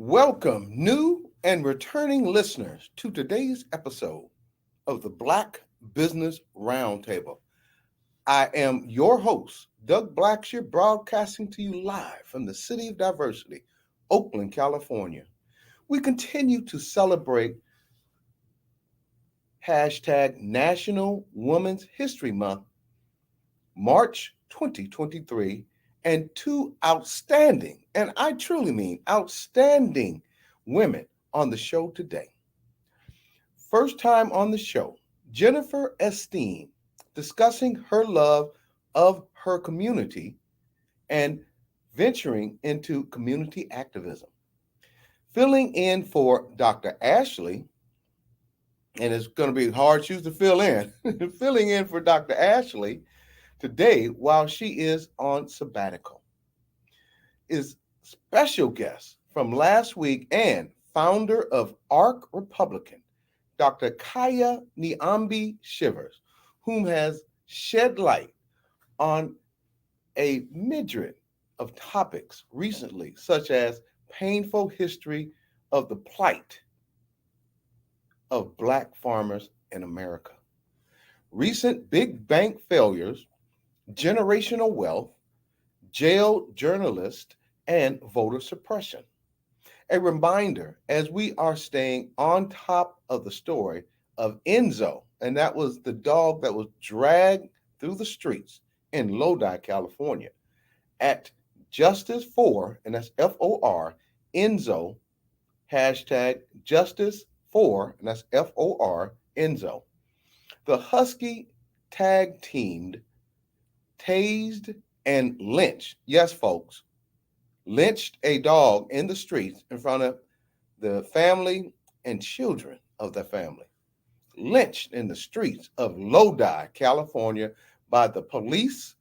Welcome, new and returning listeners, to today's episode of the Black Business Roundtable. I am your host, Doug Blacksher, broadcasting to you live from the city of Diversity, Oakland, California. We continue to celebrate National Women's History Month, March 2023, and two outstanding, and I truly mean outstanding, women on the show today. First time on the show, Jenifer Esteen, discussing her love of her community and venturing into community activism. Filling in for Dr. Ashley, and it's going to be hard shoes to fill in, filling in for Dr. Ashley today while she is on sabbatical, is special guest from last week and founder of Ark Republic, Dr. Kaia Niambi Shivers, whom has shed light on a myriad of topics recently, such as painful history of the plight of Black farmers in America, recent big bank failures, generational wealth, jailed journalists, and voter suppression. A reminder as we are staying on top of the story of Enzo, and that was the dog that was dragged through the streets in Lodi, California, at Justice for, and that's FOR, Enzo, hashtag Justice for, and that's FOR, Enzo. The Husky tag teamed, tased, and lynched, yes, folks, lynched a dog in the streets in front of the family and children of the family. Lynched in the streets of Lodi, California by the police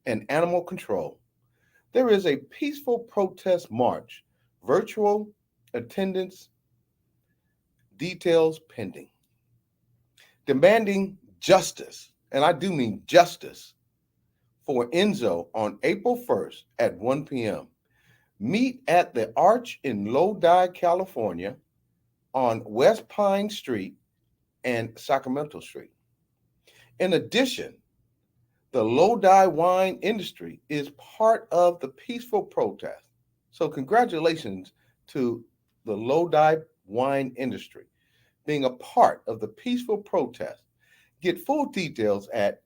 and animal control. There is a peaceful protest march, virtual attendance, details pending, demanding justice, and I do mean justice, for Enzo on April 1st at 1 p.m. Meet at the Arch in Lodi, California on West Pine Street and Sacramento Street. In addition, the Lodi wine industry is part of the peaceful protest. So congratulations to the Lodi wine industry being a part of the peaceful protest. Get full details at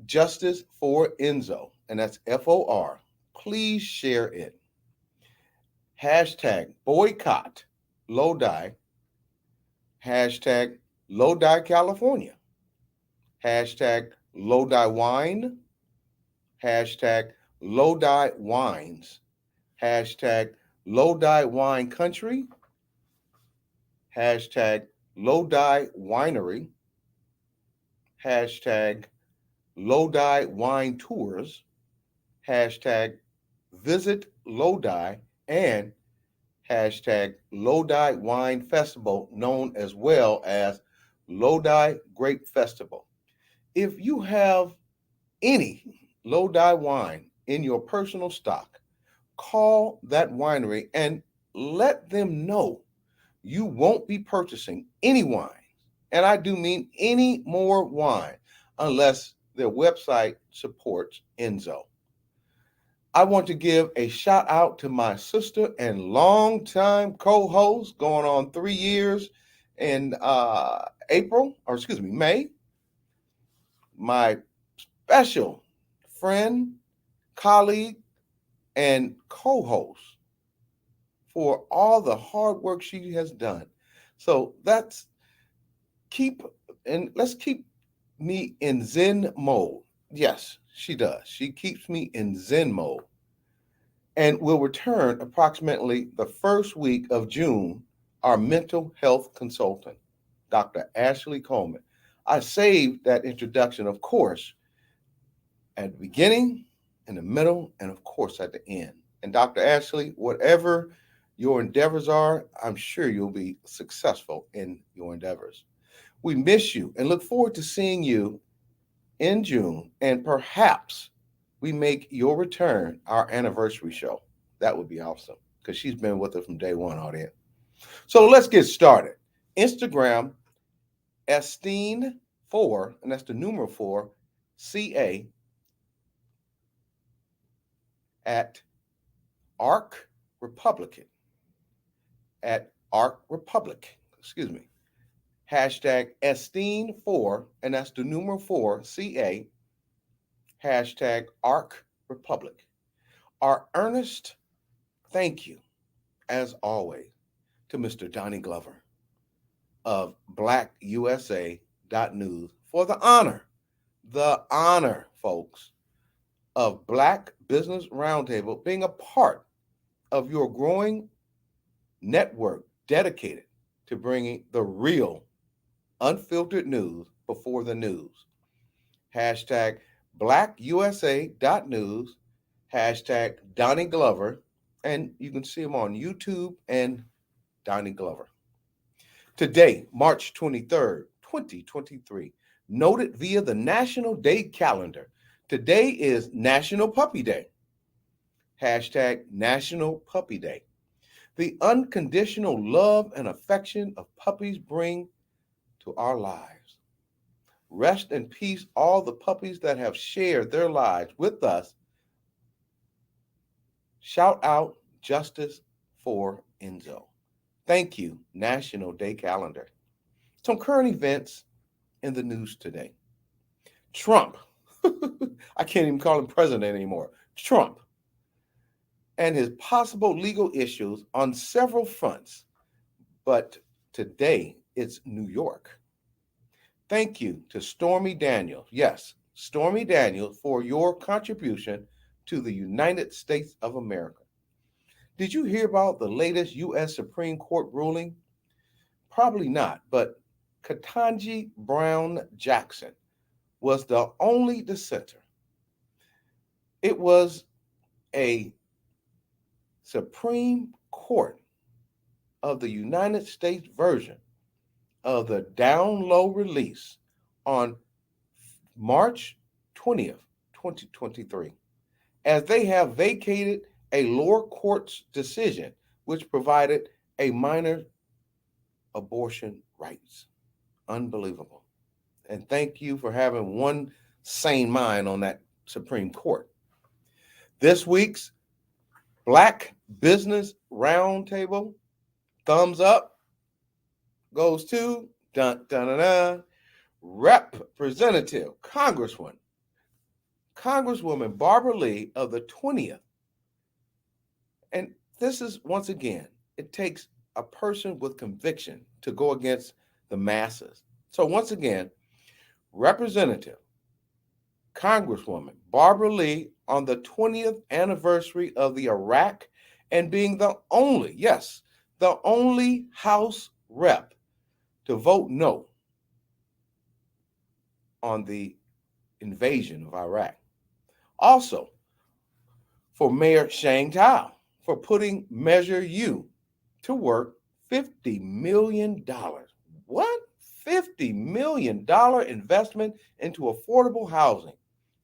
Justice for Enzo, and that's FOR. Please share it. Hashtag boycott Lodi. Hashtag Lodi, California. Hashtag Lodi wine. Hashtag Lodi wines. Hashtag Lodi wine country. Hashtag Lodi winery. Hashtag Lodi wine tours. Hashtag visit Lodi, and hashtag Lodi Wine Festival, known as well as Lodi Grape Festival. If you have any Lodi wine in your personal stock, call that winery and let them know you won't be purchasing any wine, and I do mean any more wine, unless their website supports Enzo. I want to give a shout out to my sister and longtime co-host, going on 3 years in May, my special friend, colleague, and co-host, for all the hard work she has done. So let's keep me in Zen mode. Yes, she does. She keeps me in Zen mode, and will return approximately the first week of June, our mental health consultant, Dr. Ashley Coleman. I saved that introduction, of course, at the beginning, in the middle, and of course at the end. And Dr. Ashley, whatever your endeavors are, I'm sure you'll be successful in your endeavors. We miss you and look forward to seeing you in June, and perhaps we make your return our anniversary show. That would be awesome. because she's been with us from day one, audience. So let's get started. Instagram, Esteen 4, and that's the numeral 4, CA, at Ark Republican, at Ark Republic, excuse me. Hashtag Esteen 4, and that's the numeral 4, CA, hashtag Ark Republic. Our earnest thank you, as always, to Mr. Donnie Glover of BlackUSA.News for the honor, folks, of Black Business Roundtable being a part of your growing network dedicated to bringing the real, unfiltered news before the news. Hashtag BlackUSA.News, hashtag Donnie Glover, and you can see him on YouTube and Donnie Glover. Today, March 23rd, 2023, noted via the National Day calendar. Today is National Puppy Day. Hashtag National Puppy Day. The unconditional love and affection of puppies bring to our lives. Rest in peace, all the puppies that have shared their lives with us. Shout out justice for Enzo. Thank you, National Day Calendar. Some current events in the news today. Trump, I can't even call him president anymore. Trump and his possible legal issues on several fronts. But today, it's New York. Thank you to Stormy Daniels. Yes, Stormy Daniels, for your contribution to the United States of America. Did you hear about the latest U.S. Supreme Court ruling? Probably not, but Ketanji Brown Jackson was the only dissenter. It was a Supreme Court of the United States version of the down low release on March 20th, 2023, as they have vacated a lower court's decision which provided a minor abortion rights. Unbelievable. And thank you for having one sane mind on that Supreme Court. This week's Black Business Roundtable, thumbs up, goes to Representative Congresswoman Barbara Lee of the 20th. And this is, once again, it takes a person with conviction to go against the masses. So once again, Representative Congresswoman Barbara Lee on the 20th anniversary of the Iraq and being the only, yes, the only House rep to vote no on the invasion of Iraq. Also, for Mayor Shang Tao for putting Measure U to work, $50 million. What? $50 million investment into affordable housing.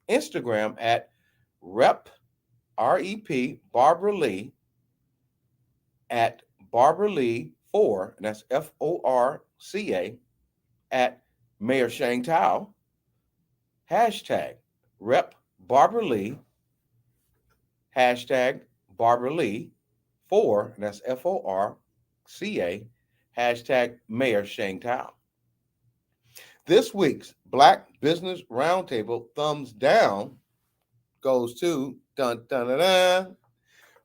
Instagram at Rep, R-E-P, Barbara Lee, at Barbara Lee 4, and that's F-O-R-C-A, at Mayor Shang Tao, hashtag Rep Barbara Lee, hashtag Barbara Lee 4, and that's F-O-R-C-A, hashtag Mayor Shang Tao. This week's Black Business Roundtable thumbs down goes to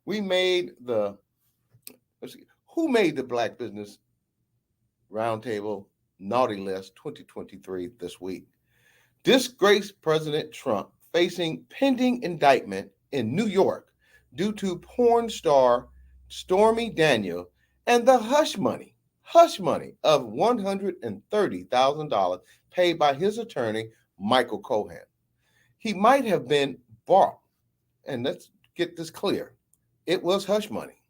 we made the, who made the Black Business Roundtable Naughty List 2023 this week? Disgraced President Trump facing pending indictment in New York due to porn star Stormy Daniels and the hush money of $130,000 paid by his attorney, Michael Cohen. He might have been bought, and let's get this clear, it was hush money.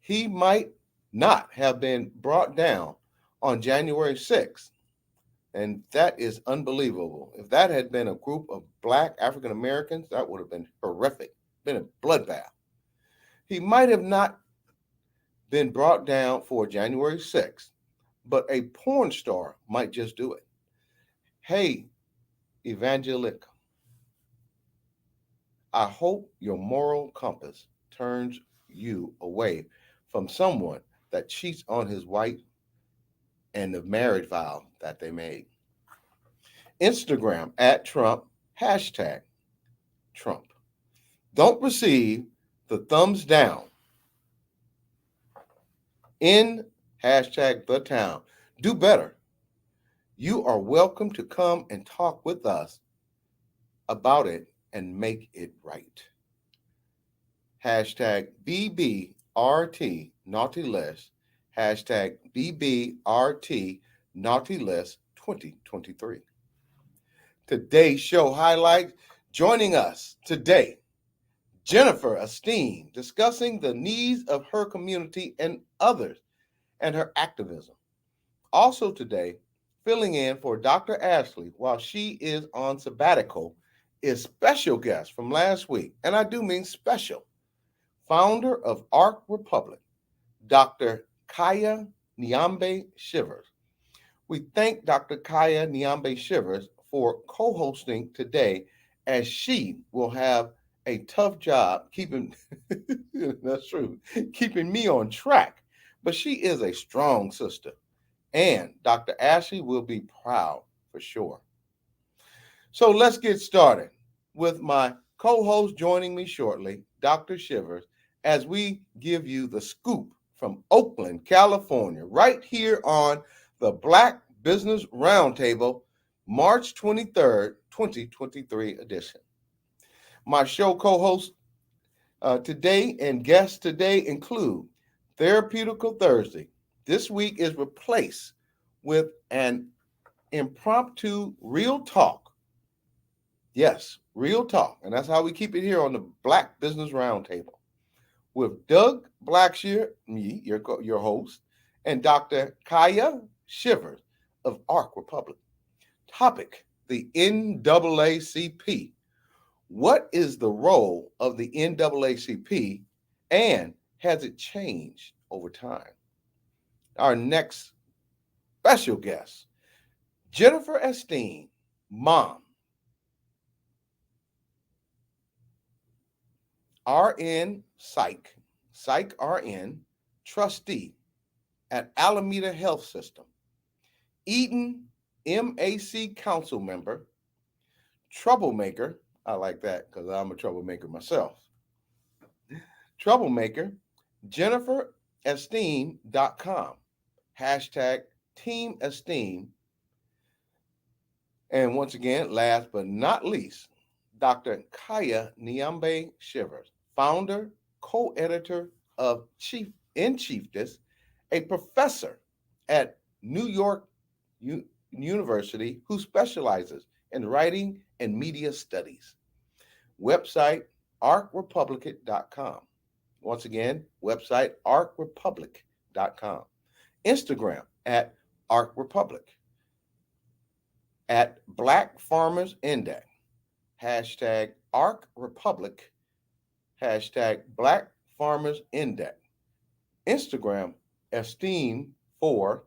He might not have been brought down on January 6th, and that is unbelievable. If that had been a group of Black African Americans, that would have been horrific, been a bloodbath. He might have not been brought down for January 6th, but a porn star might just do it. Hey, Evangelica, I hope your moral compass turns you away from someone that cheats on his wife and the marriage vow that they made. Instagram at Trump, hashtag Trump. Don't receive the thumbs down in hashtag the town. Do better. You are welcome to come and talk with us about it and make it right. Hashtag BBRT Naughty List. Hashtag BBRT Naughty List 2023. Today's show highlights, joining us today, Jenifer Esteen, discussing the needs of her community and others and her activism. Also today, filling in for Dr. Ashley while she is on sabbatical is special guest from last week, and I do mean special, founder of Ark Republic, Dr. Kaia Niambi Shivers. We thank Dr. Kaia Niambi Shivers for co-hosting today, as she will have a tough job keeping that's true, keeping me on track. But she is a strong sister, and Dr. Ashley will be proud for sure. So let's get started with my co-host joining me shortly, Dr. Shivers, as we give you the scoop from Oakland, California, right here on the Black Business Roundtable, March 23rd, 2023 edition. My show co-hosts today and guests today include Therapeutical Thursday. This week is replaced with an impromptu real talk. Yes, real talk. And that's how we keep it here on the Black Business Roundtable with Doug Blacksher, me, your host, and Dr. Kaia Shivers of Ark Republic. Topic, the NAACP. What is the role of the NAACP, and has it changed over time? Our next special guest, Jenifer Esteen, mom, RN Psych RN, trustee at Alameda Health System, Eden MAC council member, troublemaker. I like that because I'm a troublemaker myself. Troublemaker, JeniferEsteen.com, hashtag Team Esteen. And once again, last but not least, Dr. Kaia Niambi Shivers, founder, co-editor of Chiefess, a professor at New York University who specializes in writing and media studies. Website, arkrepublic.com. Once again, website, arkrepublic.com. Instagram at Ark Republic. At Black Farmers Index, hashtag Ark Republic, hashtag Black Farmers Index. Instagram, Esteen4,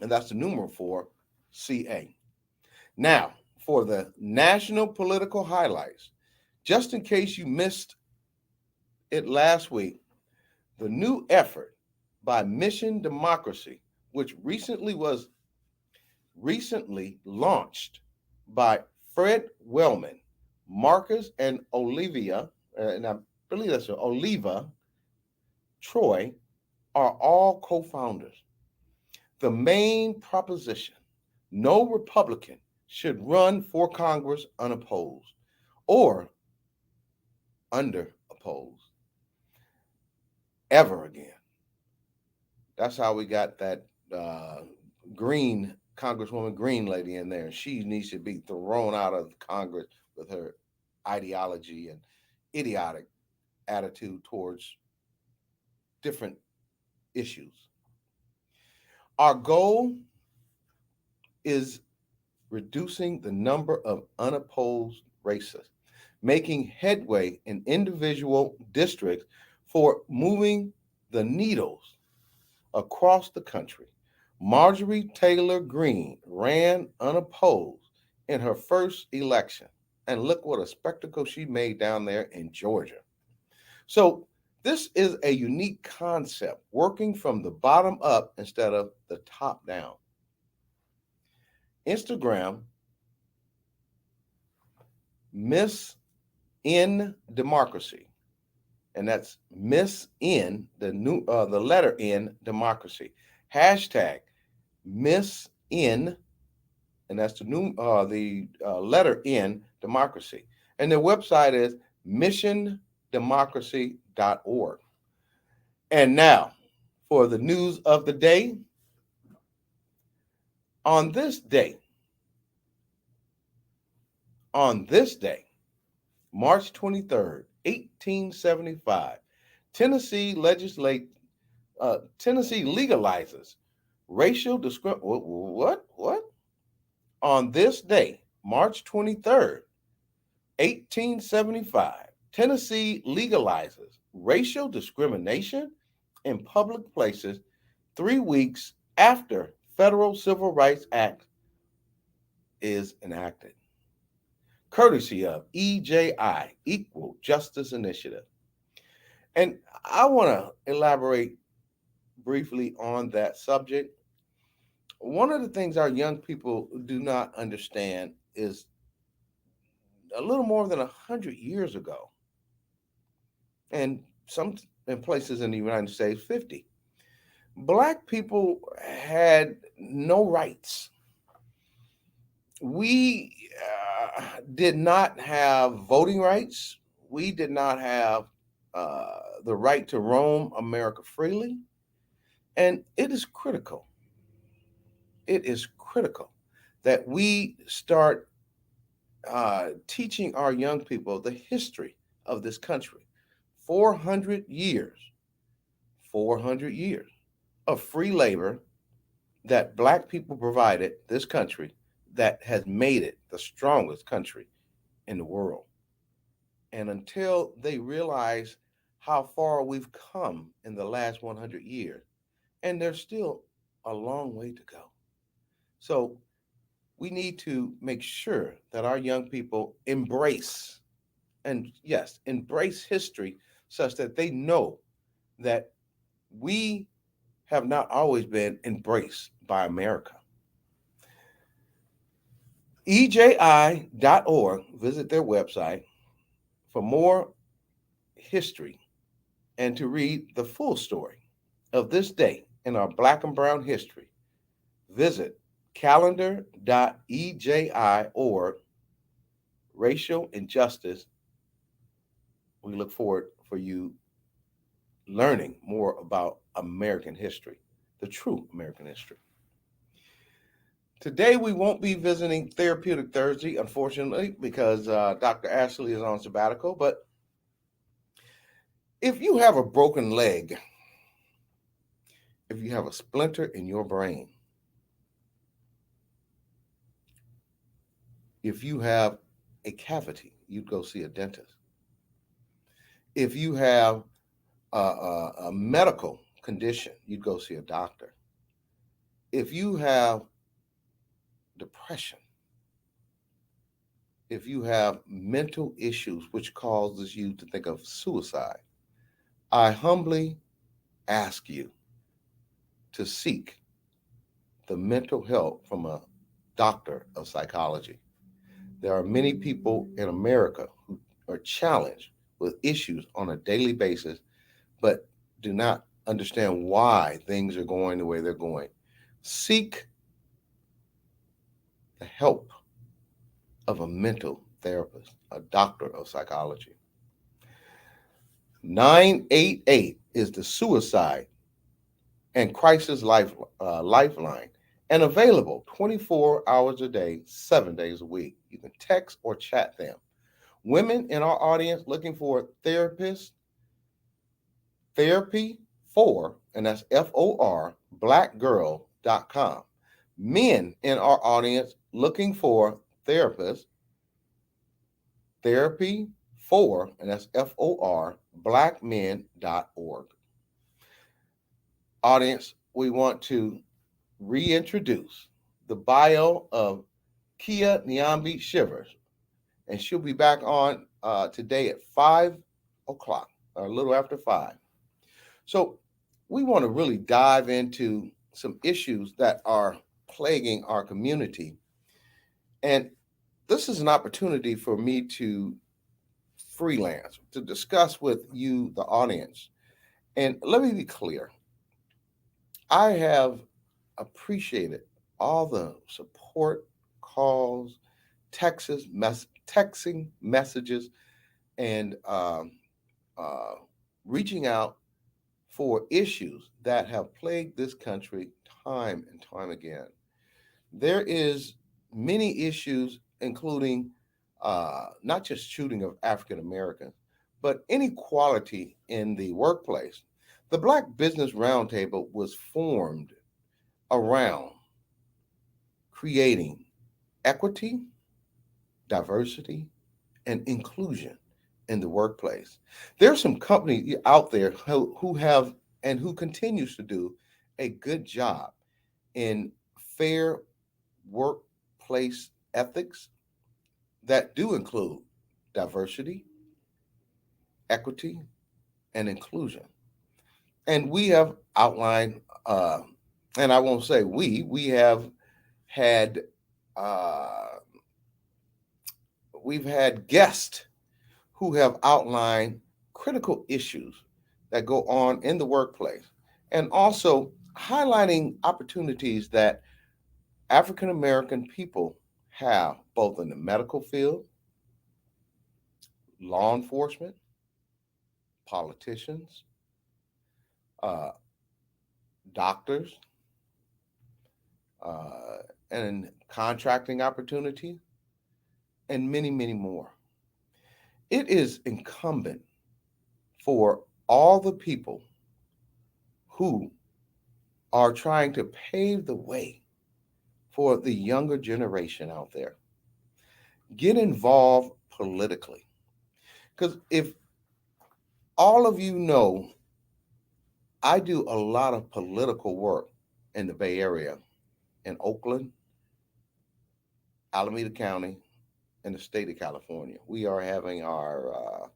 and that's the numeral 4, CA. Now, for the national political highlights, just in case you missed it last week, the new effort by Mission Democracy, which recently launched by Fred Wellman, Marcus and Olivia, and I believe that's Oliva Troy, are all co-founders. The main proposition: no Republican should run for Congress unopposed or underopposed ever again. That's how we got that Green Congresswoman Green lady in there. She needs to be thrown out of Congress with her ideology and idiotic attitude towards different issues. Our goal is reducing the number of unopposed races, making headway in individual districts for moving the needles across the country. Marjorie Taylor Greene ran unopposed in her first election. And look what a spectacle she made down there in Georgia. So, this is a unique concept, working from the bottom up instead of the top down. Instagram, Miss in Democracy, and that's Miss in the letter N Democracy. Hashtag Miss in, and that's the letter N Democracy, and their website is missiondemocracy.org. And now for the news of the day. On this day, March 23rd, 1875, Tennessee legalizes racial discrimination. What? On this day, March 23rd, 1875, Tennessee legalizes racial discrimination in public places 3 weeks after Federal Civil Rights Act is enacted, courtesy of EJI, Equal Justice Initiative. And I want to elaborate briefly on that subject. One of the things our young people do not understand is a little more than 100 years ago, and some in places in the United States, 50, Black people had no rights. We did not have voting rights. We did not have the right to roam America freely. And it is critical that we start teaching our young people the history of this country. 400 years of free labor that Black people provided this country that has made it the strongest country in the world. And until they realize how far we've come in the last 100 years, and there's still a long way to go. So we need to make sure that our young people embrace history such that they know that we have not always been embraced by America. EJI.org, visit their website for more history and to read the full story of this day in our Black and Brown history. Visit calendar.eji.org, racial injustice. We look forward for you learning more about American history, the true American history. Today, we won't be visiting Therapeutic Thursday, unfortunately, because Dr. Ashley is on sabbatical. But if you have a broken leg, if you have a splinter in your brain, if you have a cavity, you'd go see a dentist. If you have a medical condition, you'd go see a doctor. If you have depression, if you have mental issues which causes you to think of suicide, I humbly ask you to seek the mental help from a doctor of psychology. There are many people in America who are challenged with issues on a daily basis, but do not understand why things are going the way they're going. Seek the help of a mental therapist, a doctor of psychology. 988 is the suicide and crisis lifeline, and available 24 hours a day, 7 days a week. You can text or chat them. Women in our audience looking for a therapist, therapy for, and that's FOR, blackgirl.com. Men in our audience looking for therapists, therapy for, and that's FOR, blackmen.org. Audience, we want to reintroduce the bio of Kaia Niambi Shivers, and she'll be back on today at 5 o'clock, or a little after 5. So we want to really dive into some issues that are plaguing our community. And this is an opportunity for me to freelance, to discuss with you, the audience. And let me be clear, I have appreciated all the support calls, texting messages, and uh, reaching out for issues that have plagued this country time and time again. There is many issues, including not just shooting of African Americans, but inequality in the workplace. The Black Business Roundtable was formed around creating equity, diversity, and inclusion in the workplace. There's some companies out there who have and who continues to do a good job in fair workplace ethics that do include diversity, equity, and inclusion. And we have outlined, and I won't say we have had, uh, we've had guests who have outlined critical issues that go on in the workplace and also highlighting opportunities that African American people have both in the medical field, law enforcement, politicians, uh, doctors, uh, and contracting opportunities, and many, many more. It is incumbent for all the people who are trying to pave the way for the younger generation out there. Get involved politically. Because if all of you know, I do a lot of political work in the Bay Area, in Oakland, Alameda County, and the state of California. We are having our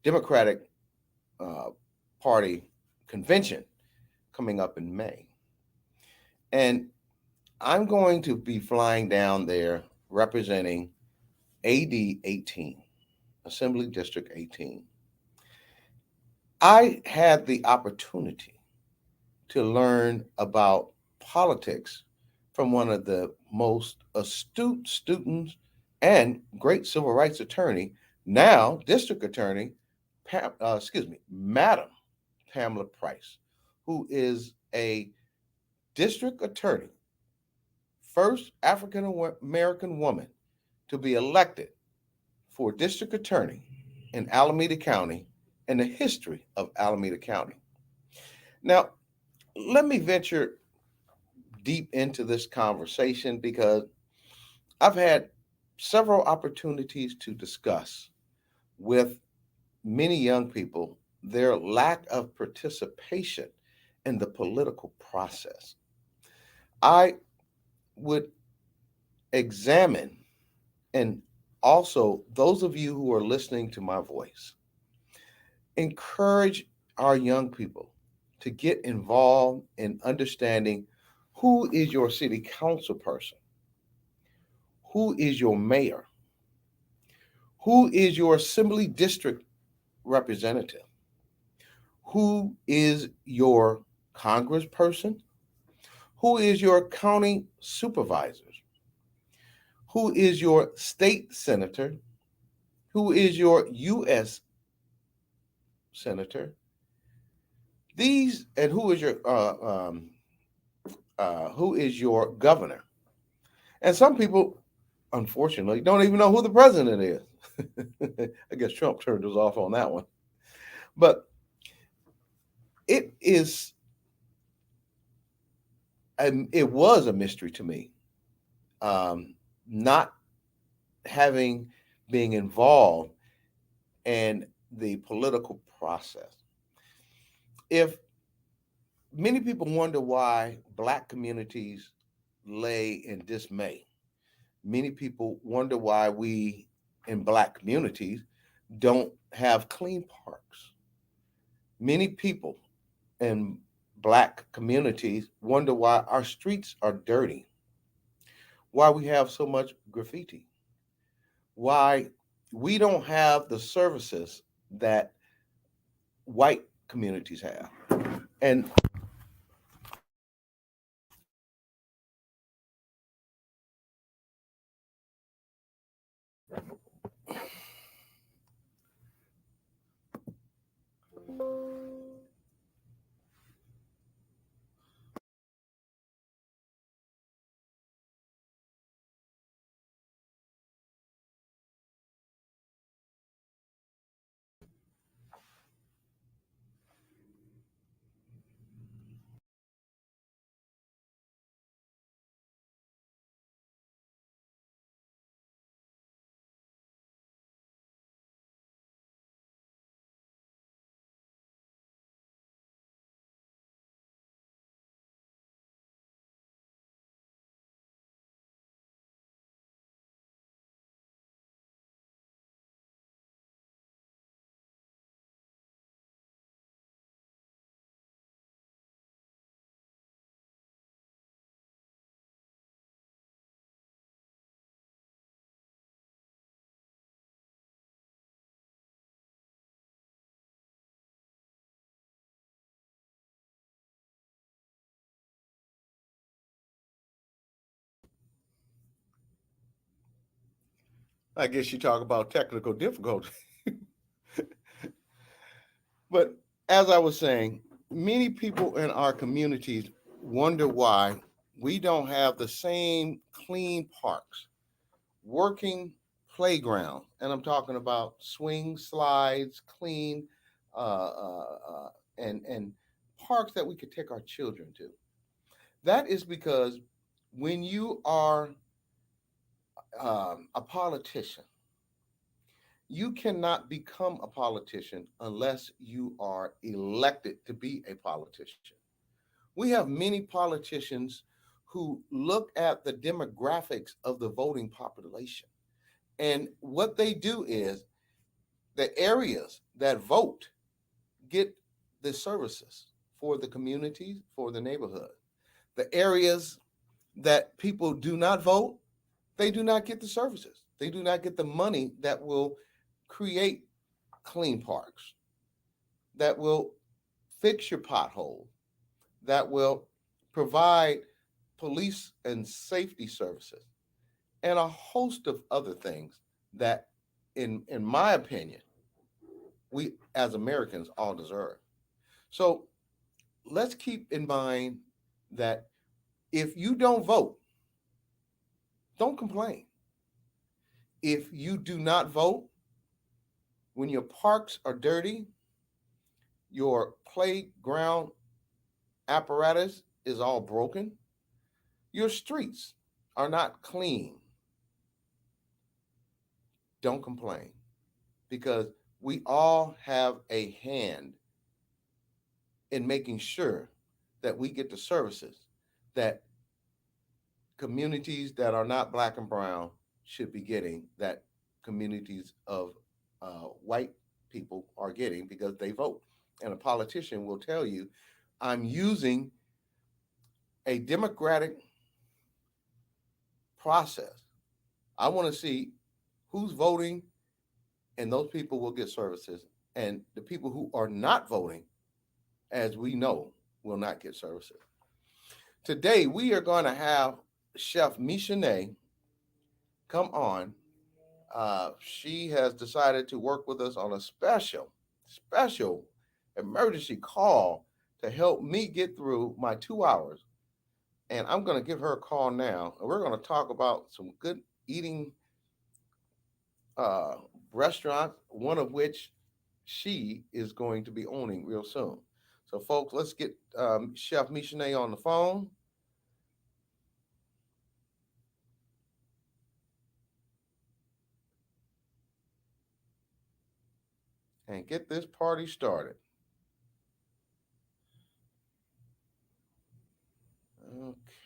Democratic uh, Party convention coming up in May. And I'm going to be flying down there representing AD 18, Assembly District 18. I had the opportunity to learn about politics from one of the most astute students and great civil rights attorney, now district attorney, Madam Pamela Price, who is a district attorney, first African American woman to be elected for district attorney in Alameda County in the history of Alameda County. Now, let me venture deep into this conversation because I've had several opportunities to discuss with many young people their lack of participation in the political process. I would examine, and also those of you who are listening to my voice, encourage our young people to get involved in understanding who is your city council person, who is your mayor, who is your assembly district representative, who is your congressperson, who is your county supervisors, who is your state senator, who is your U.S. senator, these, and who is your governor. And some people, unfortunately, don't even know who the president is. I guess Trump turned us off on that one. But it is, it was a mystery to me, not having being involved in the political process. If Many people wonder why Black communities lay in dismay. Many people wonder why we in Black communities don't have clean parks. Many people in Black communities wonder why our streets are dirty, why we have so much graffiti, why we don't have the services that white communities have. And I guess you talk about technical difficulty. But as I was saying, many people in our communities wonder why we don't have the same clean parks, working playgrounds, and I'm talking about swing slides, clean, and parks that we could take our children to. That is because when you are a politician, you cannot become a politician unless you are elected to be a politician. We have many politicians who look at the demographics of the voting population. And what they do is the areas that vote get the services for the communities, for the neighborhood. The areas that people do not vote, they do not get the services. They do not get the money that will create clean parks, that will fix your potholes, that will provide police and safety services, and a host of other things that, in my opinion, we as Americans all deserve. So let's keep in mind that if you don't vote, don't complain. If you do not vote, when your parks are dirty, your playground apparatus is all broken, your streets are not clean, don't complain because we all have a hand in making sure that we get the services that communities that are not Black and brown should be getting, that communities of white people are getting because they vote. And a politician will tell you, I'm using a democratic process. I want to see who's voting, and those people will get services. And the people who are not voting, as we know, will not get services. Today, we are going to have Chef Michene come on. She has decided to work with us on a special emergency call to help me get through my 2 hours. And I'm going to give her a call now. And we're going to talk about some good eating uh, restaurants, one of which she is going to be owning real soon. So, folks, let's get Chef Michene on the phone and get this party started.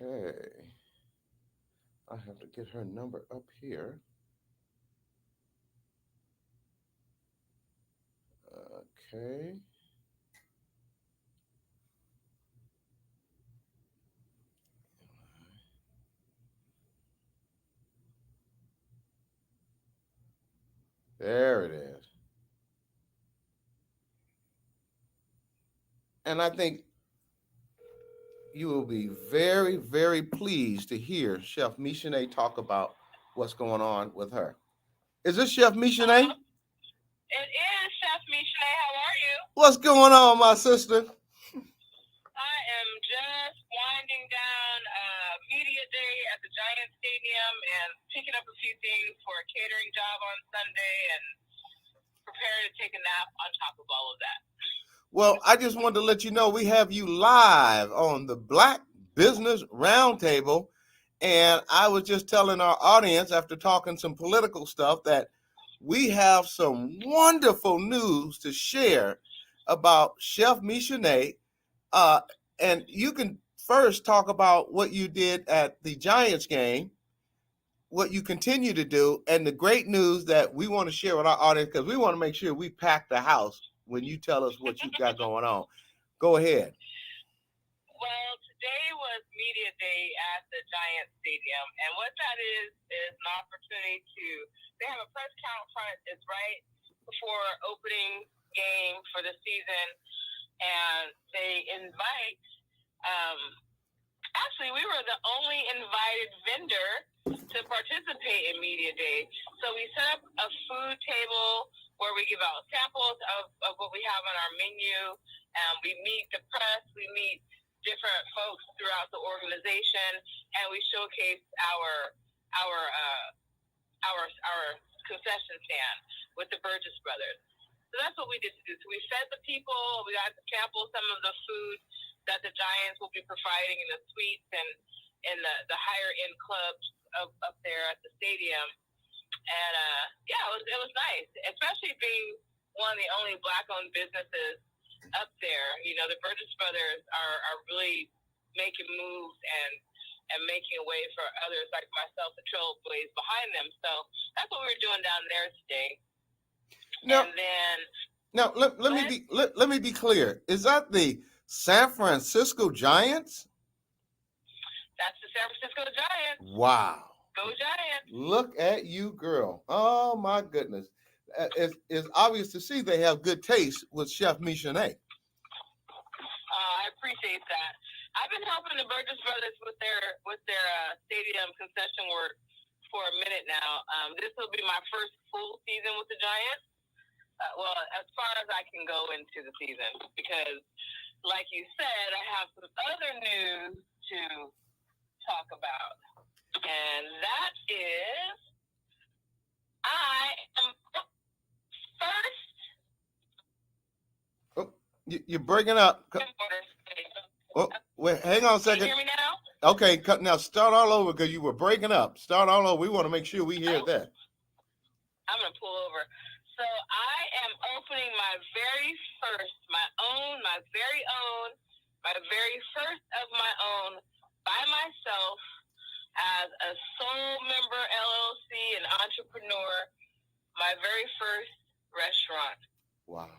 Okay. I have to get her number up here. Okay. There it is. And I think you will be very, very pleased to hear Chef Micheline talk about what's going on with her. Is this Chef Micheline? It is Chef Micheline. How are you? What's going on, my sister? I am just winding down media day at the Giant Stadium and picking up a few things for a catering job on Sunday and preparing to take a nap on top of all of that. Well, I just wanted to let you know we have you live on the Black Business Roundtable. And I was just telling our audience after talking some political stuff that we have some wonderful news to share about Chef Micheline. And you can first talk about what you did at the Giants game, what you continue to do, and the great news that we want to share with our audience because we want to make sure we pack the house when you tell us what you got going on. Go ahead. Well, today was media day at the Giant Stadium, and what that is an opportunity they have a press conference. It's right before opening game for the season, and they invite, actually, we were the only invited vendor to participate in media day. So we set up a food table where we give out samples of what we have on our menu. We meet the press, we meet different folks throughout the organization, and we showcase our concession stand with the Burgess brothers. So that's what we did to do. So we fed the people, we got to sample some of the food that the Giants will be providing in the suites and in the higher end clubs up there at the stadium. And yeah, it was nice, especially being one of the only Black-owned businesses up there. You know, the Burgess brothers are really making moves and making a way for others like myself to trailblaze behind them. So that's what we were doing down there today. Let me be clear. Is that the San Francisco Giants? That's the San Francisco Giants. Wow. Go Giants. Look at you, girl. Oh, my goodness. It's obvious to see they have good taste with Chef Micheline. I appreciate that. I've been helping the Burgess brothers with their stadium concession work for a minute now. This will be my first full season with the Giants. Well, as far as I can go into the season, because, like you said, I have some other news to talk about, and that is I am first. Oh, you're breaking up. Oh, wait, hang on a second. Can you hear me now? Okay, now start all over because you were breaking up. Start all over. We want to make sure we hear that. I'm going to pull over. So I am opening my very first of my own by myself as a sole member LLC and entrepreneur, my very first restaurant. Wow.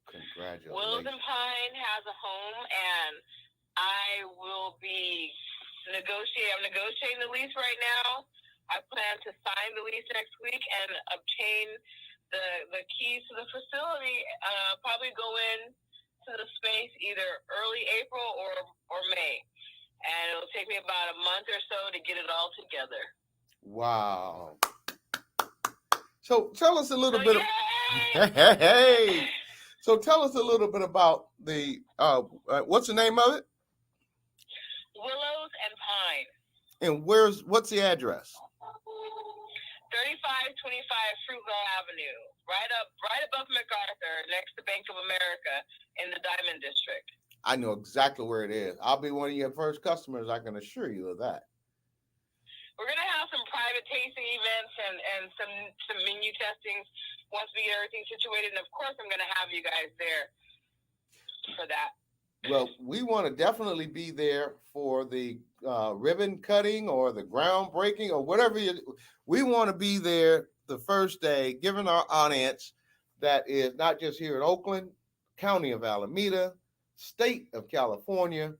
Congratulations. Willows and Pine has a home, and I will be I'm negotiating the lease right now. I plan to sign the lease next week and obtain the keys to the facility, probably go in to the space either early April or May. And it'll take me about a month or so to get it all together. Wow. So tell us a little bit hey. So tell us a little bit about the what's the name of it? Willows and Pine. And what's the address? 3525 Fruitvale Avenue, right above MacArthur, next to Bank of America in the Diamond District. I know exactly where it is. I'll be one of your first customers. I can assure you of that. We're going to have some private tasting events and some menu testings once we get everything situated. And, of course, I'm going to have you guys there for that. Well, we want to definitely be there for the ribbon cutting or the groundbreaking or whatever. We want to be there the first day, giving our audience that is not just here in Oakland, County of Alameda, State of California.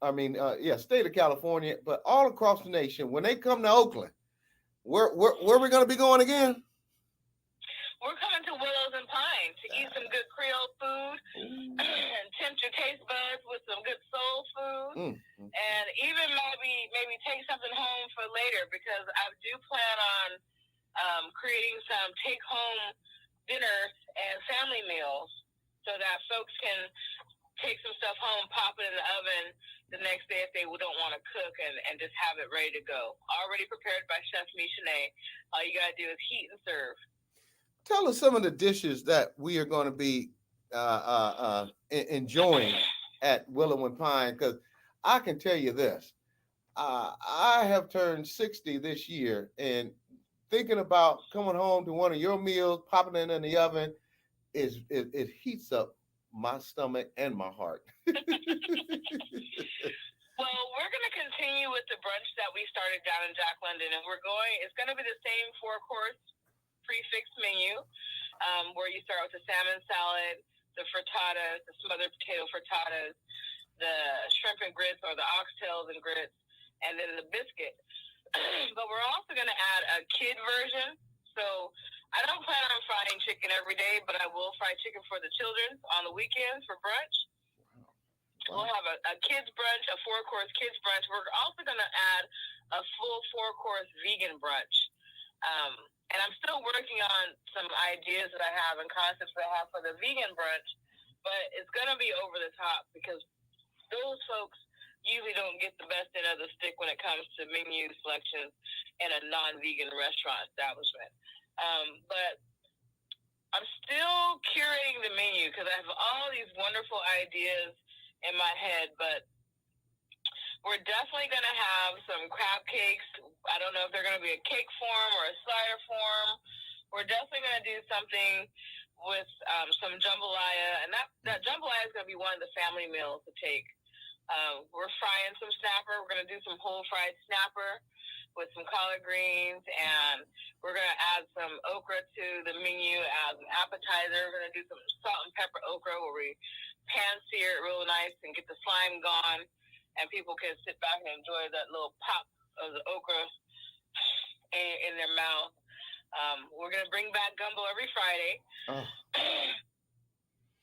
State of California, but all across the nation. When they come to Oakland, where are we going to be going again? We're coming to Willows and Pine to eat some good Creole food and tempt your taste buds with some good soul food, and even maybe take something home for later, because I do plan on creating some take-home dinners and family meals so that folks can take some stuff home, pop it in the oven the next day if they don't want to cook, and just have it ready to go. Already prepared by Chef Michelet. All you got to do is heat and serve. Tell us some of the dishes that we are going to be enjoying at Willow and Pine, because I can tell you this. I have turned 60 this year, and thinking about coming home to one of your meals, popping it in the oven, it heats up my stomach and my heart. Well, we're going to continue with the brunch that we started down in Jack London, and it's going to be the same 4-course prefix menu, where you start with the salmon salad, the frittatas, the smothered potato frittatas, the shrimp and grits or the oxtails and grits, and then the biscuit. But we're also going to add a kid version. So I don't plan on frying chicken every day, but I will fry chicken for the children on the weekends for brunch. Wow. We'll have a kids brunch, a 4-course kids brunch. We're also going to add a full 4-course vegan brunch. And I'm still working on some ideas that I have and concepts that I have for the vegan brunch, but it's going to be over the top, because those folks usually don't get the best end of the stick when it comes to menu selections in a non-vegan restaurant establishment. But I'm still curating the menu, because I have all these wonderful ideas in my head, but we're definitely going to have some crab cakes. I don't know if they're going to be a cake form or a cider form. We're definitely going to do something with some jambalaya, and that jambalaya is going to be one of the family meals to take. We're frying some snapper. We're going to do some whole fried snapper with some collard greens, and we're going to add some okra to the menu as an appetizer. We're going to do some salt and pepper okra where we pan sear it real nice and get the slime gone, and people can sit back and enjoy that little pop of the okra in their mouth. We're going to bring back gumbo every Friday. Oh.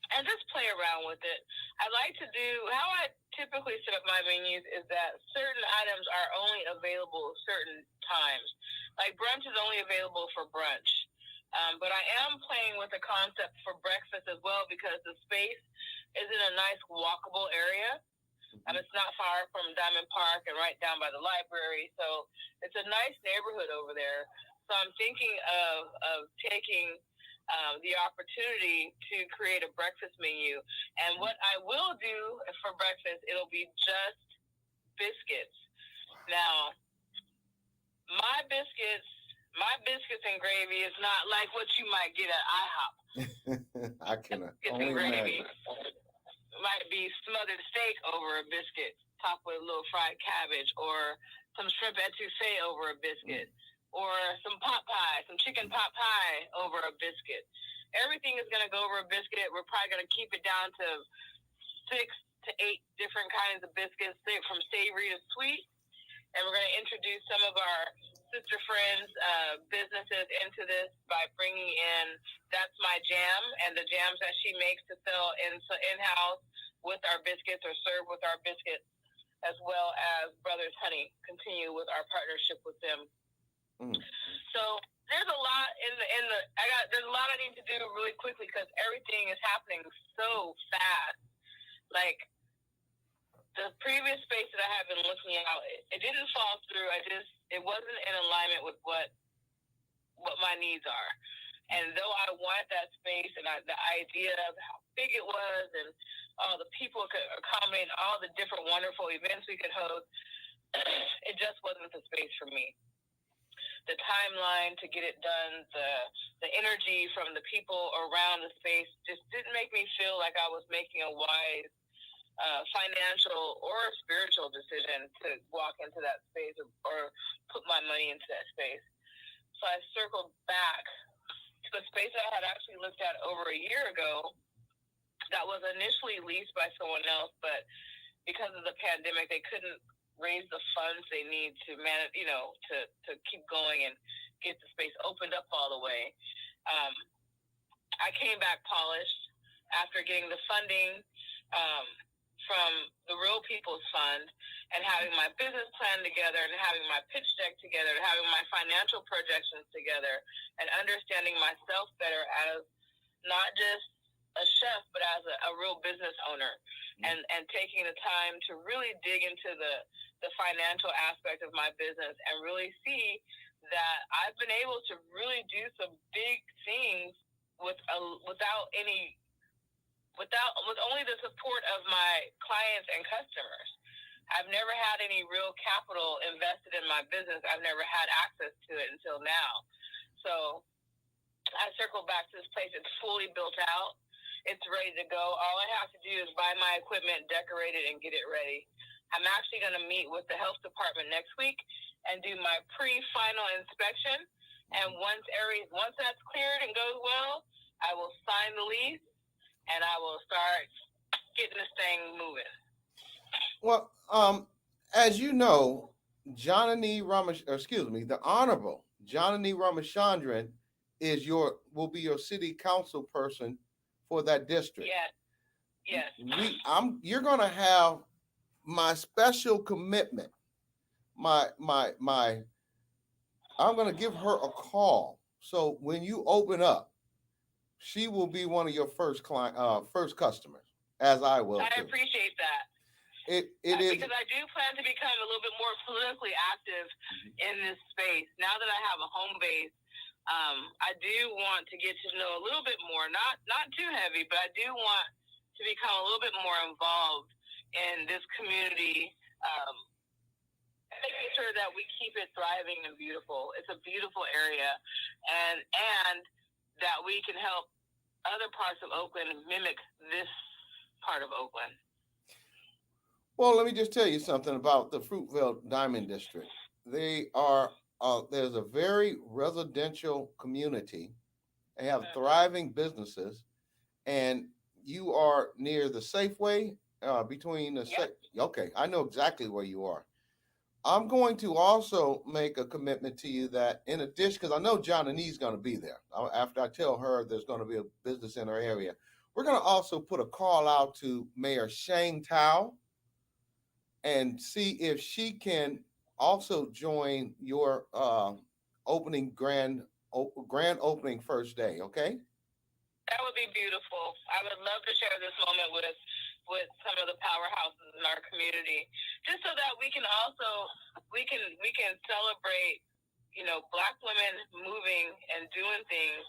And just play around with it. I like to do, how I typically set up my menus is that certain items are only available certain times. Like brunch is only available for brunch. But I am playing with the concept for breakfast as well, because the space is in a nice walkable area. It's not far from Diamond Park and right down by the library. So it's a nice neighborhood over there. So I'm thinking of taking the opportunity to create a breakfast menu. And what I will do for breakfast, it'll be just biscuits. Now, my biscuits and gravy is not like what you might get at IHOP. I cannot only imagine. Might be smothered steak over a biscuit, topped with a little fried cabbage, or some shrimp etouffee over a biscuit, or some pot pie, some chicken pot pie over a biscuit. Everything is going to go over a biscuit. We're probably going to keep it down to 6 to 8 different kinds of biscuits, from savory to sweet. And we're going to introduce some of our sister friends' businesses into this by bringing in That's My Jam and the jams that she makes to sell in-house with our biscuits or serve with our biscuits, as well as Brothers Honey, continue with our partnership with them. So there's a lot there's a lot I need to do really quickly, because everything is happening so fast. Like the previous space that I have been looking at, it didn't fall through. It wasn't in alignment with what my needs are. And though I wanted that space and the idea of how big it was and all the people could accommodate, all the different wonderful events we could host, it just wasn't the space for me. The timeline to get it done, the energy from the people around the space just didn't make me feel like I was making a wise financial or spiritual decision to walk into that space or put my money into that space. So I circled back to a space I had actually looked at over a year ago that was initially leased by someone else, but because of the pandemic, they couldn't raise the funds they need to manage, to keep going and get the space opened up all the way. I came back polished after getting the funding from the Real People's Fund and having my business plan together and having my pitch deck together and having my financial projections together and understanding myself better as not just a chef, but as a real business owner, and taking the time to really dig into the financial aspect of my business and really see that I've been able to really do some big things with only the support of my clients and customers. I've never had any real capital invested in my business. I've never had access to it until now. So I circled back to this place. It's fully built out. It's ready to go. All I have to do is buy my equipment, decorate it, and get it ready. I'm actually going to meet with the health department next week and do my pre-final inspection. And once that's cleared and goes well, I will sign the lease and I will start getting this thing moving. Well, as you know, the Honorable Jenifer Ramachandran will be your city council person for that district. Yes. You're gonna have my special commitment. I'm gonna give her a call. So when you open up, she will be one of your first customers, as I will. I appreciate that. It is because I do plan to become a little bit more politically active in this space. Now that I have a home base, I do want to get to know a little bit more, not too heavy, but I do want to become a little bit more involved in this community, making sure that we keep it thriving and beautiful. It's a beautiful area, and that we can help other parts of Oakland mimic this part of Oakland. Well, let me just tell you something about the Fruitvale Diamond District. There's a very residential community. They have thriving businesses, and you are near the Safeway between the. Yep. Okay, I know exactly where you are. I'm going to also make a commitment to you that, in addition, because I know Johnny's going to be there. After I tell her there's going to be a business in her area, we're going to also put a call out to Mayor Shane Tao and see if she can also join your grand opening first day. Okay. That would be beautiful. I would love to share this moment with some of the powerhouses in our community, just so that we can celebrate, Black women moving and doing things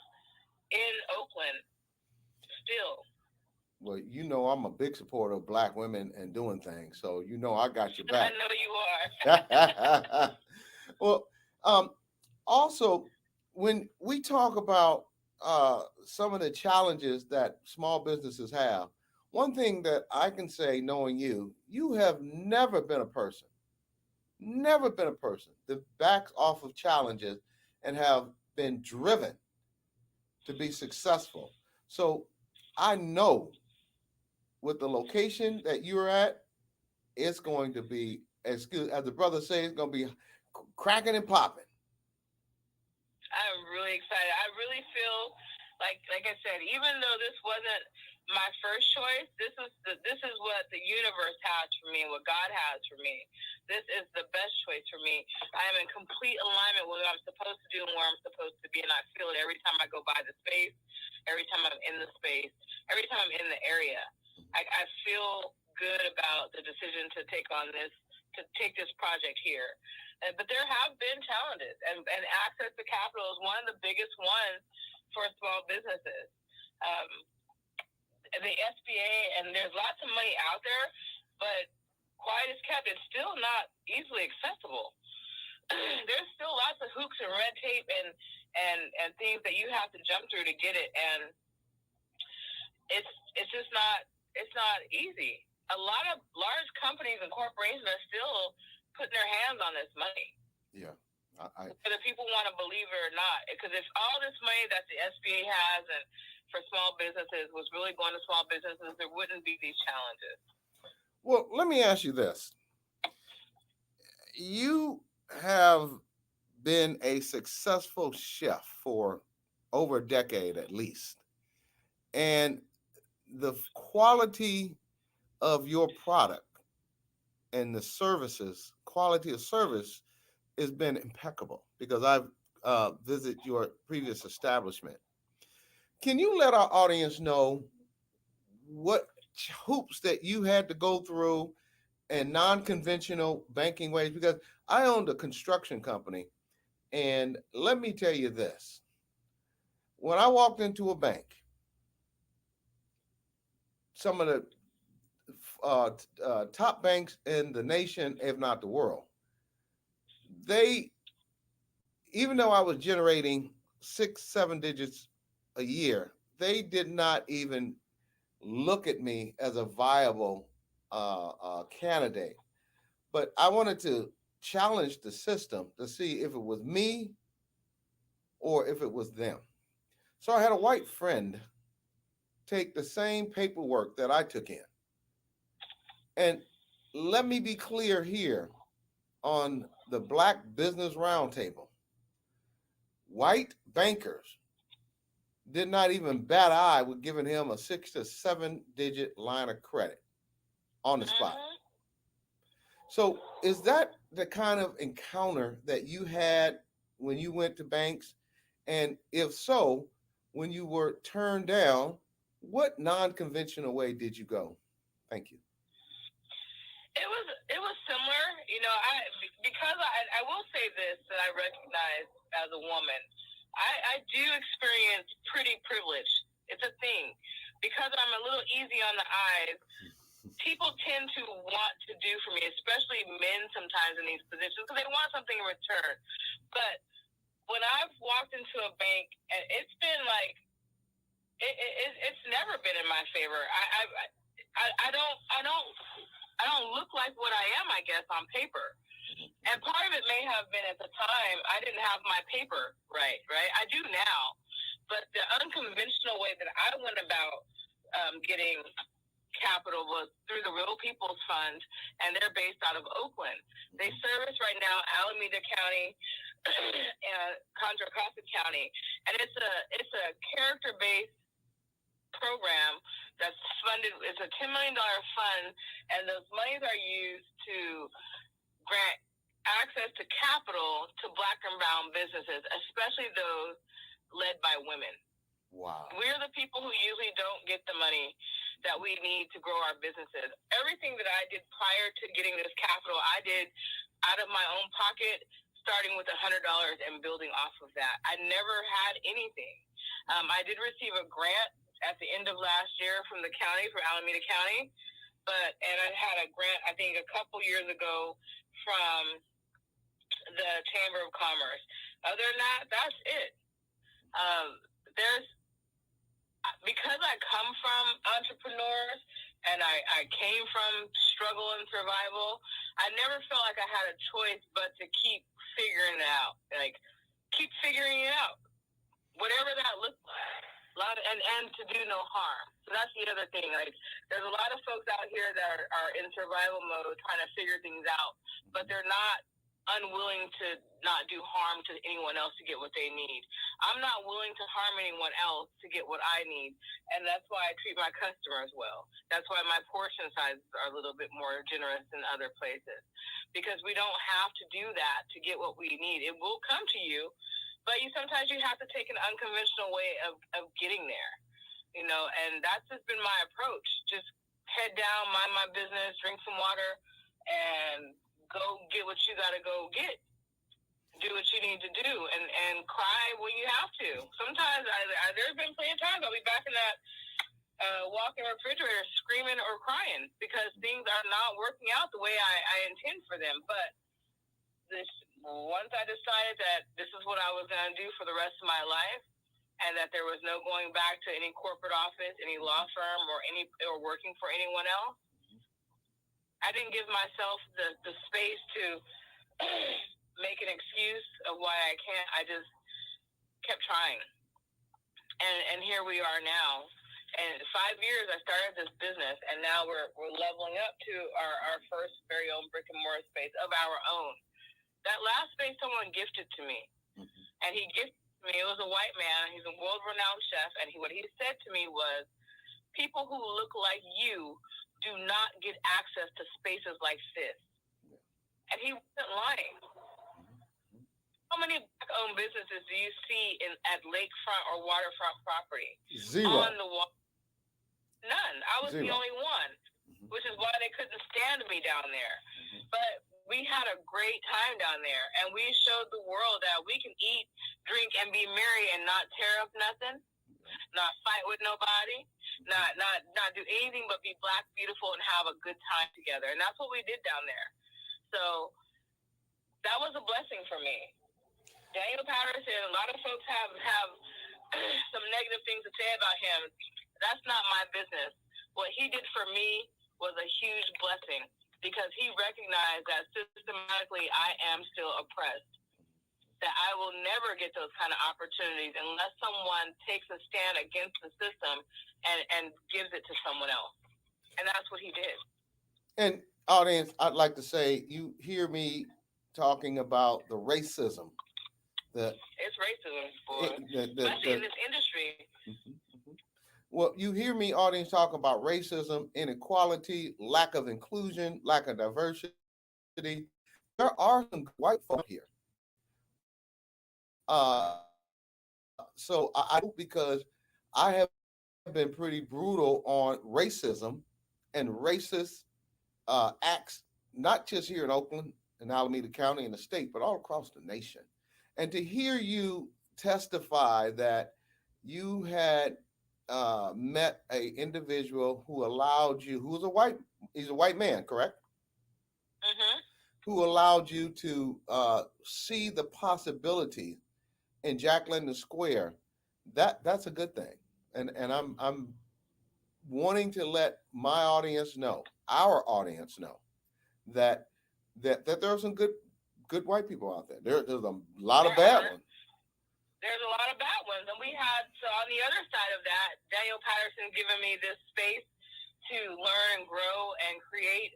in Oakland still. Well, I'm a big supporter of Black women and doing things, so I got your back. I know you are. Well, also, when we talk about some of the challenges that small businesses have, one thing that I can say, knowing you have never been a person that backs off of challenges and have been driven to be successful. So I know with the location that you're at, it's going to be, as the brother says, it's going to be cracking and popping. I'm really excited. I really feel like I said, even though this wasn't my first choice, this is what the universe has for me and what God has for me. This is the best choice for me. I am in complete alignment with what I'm supposed to do and where I'm supposed to be, and I feel it every time I go by the space, every time I'm in the space, every time I'm in the area. I feel good about the decision to take this project here. But there have been challenges, and access to capital is one of the biggest ones for small businesses. The SBA, and there's lots of money out there, but quiet as kept, it's still not easily accessible. There's still lots of hoops and red tape and things that you have to jump through to get it, and it's just not easy. a lot of large companies and corporations are still putting their hands on this money. Yeah. Whether people want to believe it or not. Because if all this money that the SBA has and for small businesses was really going to small businesses, there wouldn't be these challenges. Well, let me ask you this. You have been a successful chef for over a decade at least. And the quality of your product and the services, quality of service has been impeccable because I've visited your previous establishment. Can you let our audience know what hoops that you had to go through and non-conventional banking ways? Because I owned a construction company, and let me tell you this. When I walked into a bank, some of the top banks in the nation, if not the world, they, even though I was generating 6-7 digits a year, they did not even look at me as a viable candidate. But I wanted to challenge the system to see if it was me or if it was them. So I had a white friend take the same paperwork that I took in. And let me be clear here on the Black Business Roundtable. White bankers did not even bat an eye with giving him a 6 to 7 digit line of credit on the spot. So is that the kind of encounter that you had when you went to banks? And if so, when you were turned down, what non-conventional way did you go? Thank you. It was similar, because I will say this, that I recognize as a woman, I do experience pretty privilege. It's a thing. Because I'm a little easy on the eyes, people tend to want to do for me, especially men sometimes in these positions, because they want something in return. But when I've walked into a bank, and it's been like, it's never been in my favor. I don't look like what I am, I guess, on paper. And part of it may have been at the time I didn't have my paper right? I do now. But the unconventional way that I went about getting capital was through the Real People's Fund, and they're based out of Oakland. They service right now Alameda County and Contra Costa County. And it's a character-based program that's funded. It's a $10 million fund, and those monies are used to grant access to capital to Black and brown businesses, especially those led by women. Wow. We're the people who usually don't get the money that we need to grow our businesses. Everything that I did prior to getting this capital, I did out of my own pocket, starting with $100 and building off of that. I never had anything. I did receive a grant at the end of last year from the county, from Alameda County, and I had a grant, I think, a couple years ago from the Chamber of Commerce. Other than that, that's it. Because I come from entrepreneurs and I came from struggle and survival, I never felt like I had a choice but to keep figuring it out. Like, keep figuring it out. Whatever that looks like. And to do no harm. So that's the other thing. Like, there's a lot of folks out here that are in survival mode trying to figure things out, but they're not unwilling to not do harm to anyone else to get what they need. I'm not willing to harm anyone else to get what I need, and that's why I treat my customers well. That's why my portion sizes are a little bit more generous than other places, because we don't have to do that to get what we need. It will come to you, but sometimes you have to take an unconventional way of getting there, and that's just been my approach. Just head down, mind my business, drink some water, and go get what you got to go get. Do what you need to do, and cry when you have to. Sometimes, there's been plenty of times I'll be back in that walk-in refrigerator screaming or crying because things are not working out the way I intend for them. But once I decided that this is what I was going to do for the rest of my life, and that there was no going back to any corporate office, any law firm, or working for anyone else, I didn't give myself the space to make an excuse of why I can't. I just kept trying. And here we are now. And 5 years I started this business, and now we're leveling up to our first very own brick and mortar space of our own. That last space someone gifted to me. And he gifted me, it was a white man, he's a world-renowned chef, and what he said to me was, people who look like you do not get access to spaces like this. And he wasn't lying. How many black-owned businesses do you see at lakefront or waterfront property? Zero. On the wall? None. I was the only one, which is why they couldn't stand me down there. But we had a great time down there, and we showed the world that we can eat, drink, and be merry and not tear up nothing, not fight with nobody, not do anything but be black, beautiful, and have a good time together. And that's what we did down there. So that was a blessing for me. Daniel Patterson, a lot of folks have some negative things to say about him. That's not my business. What he did for me was a huge blessing because he recognized that systematically I am still oppressed, that I will never get those kind of opportunities unless someone takes a stand against the system and gives it to someone else. And that's what he did. And audience, I'd like to say, you hear me talking about the racism. It's racism, boy. Especially in this industry. Well, you hear me, audience, talk about racism, inequality, lack of inclusion, lack of diversity. There are some white folk here. So I hope, because I have been pretty brutal on racism and racist acts, not just here in Oakland and Alameda County and the state, but all across the nation. And to hear you testify that you had met a individual who allowed you, he's a white man, correct? Who allowed you to see the possibility in Jack London Square, that's a good thing. And I'm wanting to let my audience know, our audience know, that there are some good white people out there. There's a lot of bad ones. There's a lot of bad ones. And we had, so on the other side of that, Daniel Patterson giving me this space to learn and grow and create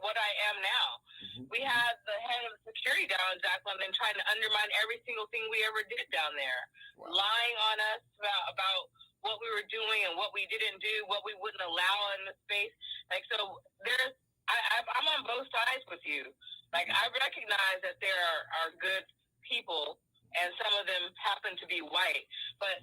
what I am now. We had the head of security down in Jack London trying to undermine every single thing we ever did down there, lying on us about what we were doing and what we didn't do, what we wouldn't allow in the space. Like, so I'm on both sides with you. Like, I recognize that there are good people, and some of them happen to be white. But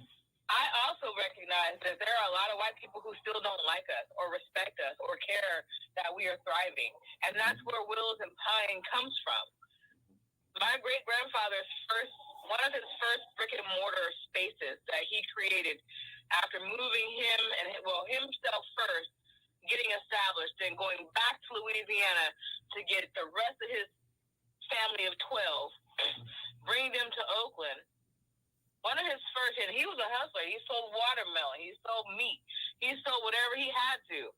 I also recognize that there are a lot of white people who still don't like us or respect us or care that we are thriving. And that's where Wills and Pine comes from. My great-grandfather's one of his first brick and mortar spaces that he created after moving himself first, getting established, and going back to Louisiana to get the rest of his family of 12, bring them to Oakland. One of his first, and he was a hustler. He sold watermelon. He sold meat. He sold whatever he had to.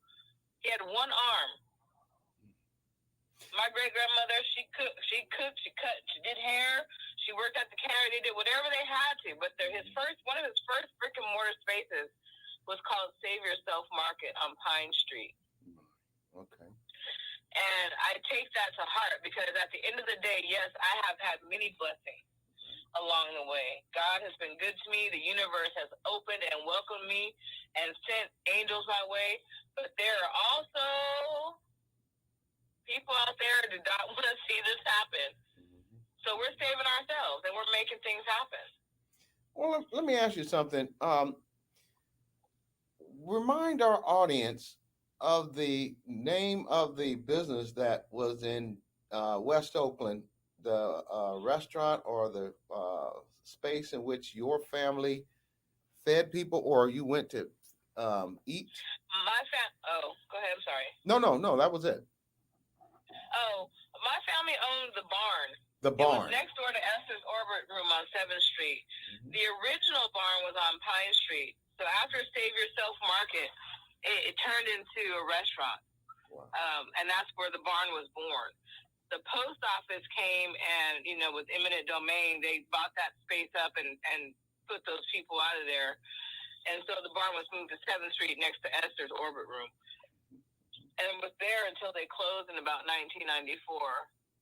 He had one arm. My great-grandmother, she cooked, she cut, she did hair. She worked at the counter. They did whatever they had to. But one of his first brick and mortar spaces was called Save Yourself Market on Pine Street. Okay. And I take that to heart because at the end of the day, yes, I have had many blessings along the way. God has been good to me. The universe has opened and welcomed me and sent angels my way. But there are also people out there who do not want to see this happen. So we're saving ourselves and we're making things happen. Well, let me ask you something. Remind our audience of the name of the business that was in West Oakland, the restaurant or the space in which your family fed people, or you went to eat? Go ahead. I'm sorry. No, that was it. Oh, my family owned the barn. The barn. It was next door to Esther's Orbit Room on 7th Street. The original barn was on Pine Street. So after Save Yourself Market, it turned into a restaurant. Wow. And that's where the barn was born. The post office came and, with eminent domain, they bought that space up and put those people out of there. And so the barn was moved to 7th Street next to Esther's Orbit Room. And it was there until they closed in about 1994.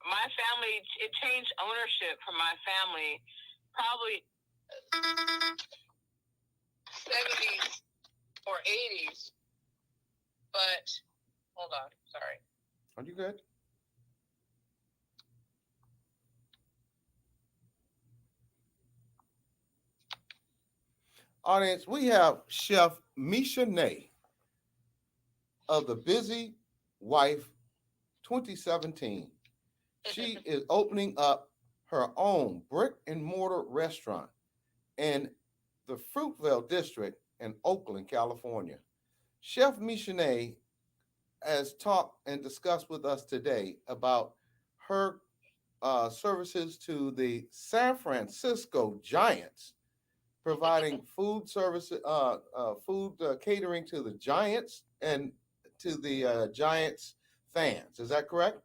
My family, it changed ownership from my family probably 70s or 80s. But, hold on, sorry. Are you good? Audience, we have Chef Misha Nay of the Busy Wife 2017. She is opening up her own brick and mortar restaurant in the Fruitvale district in Oakland, California. Chef Misha Nay has talked and discussed with us today about her services to the San Francisco Giants, providing food services, food catering to the Giants and to the Giants fans. Is that correct?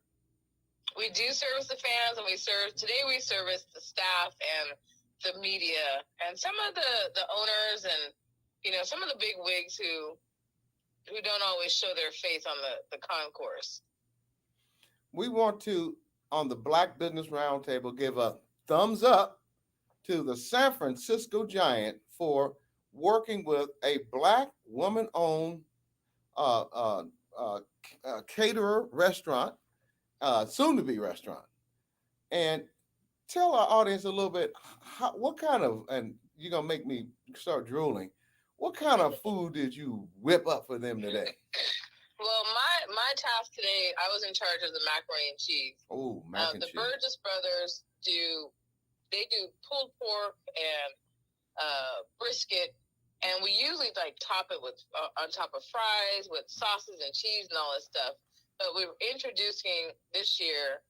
We do service the fans, and we service the staff and the media and some of the owners and some of the big wigs who don't always show their face on the concourse. We want to, on the Black Business Roundtable, give a thumbs up to the San Francisco Giant for working with a Black woman-owned caterer restaurant, soon-to-be restaurant. And tell our audience a little bit, what kind of, and you're going to make me start drooling, what kind of food did you whip up for them today? Well, my task today, I was in charge of the macaroni and cheese. Oh, mac and cheese. The Burgess brothers do pulled pork and brisket, and we usually top it with on top of fries with sauces and cheese and all this stuff. But we're introducing this year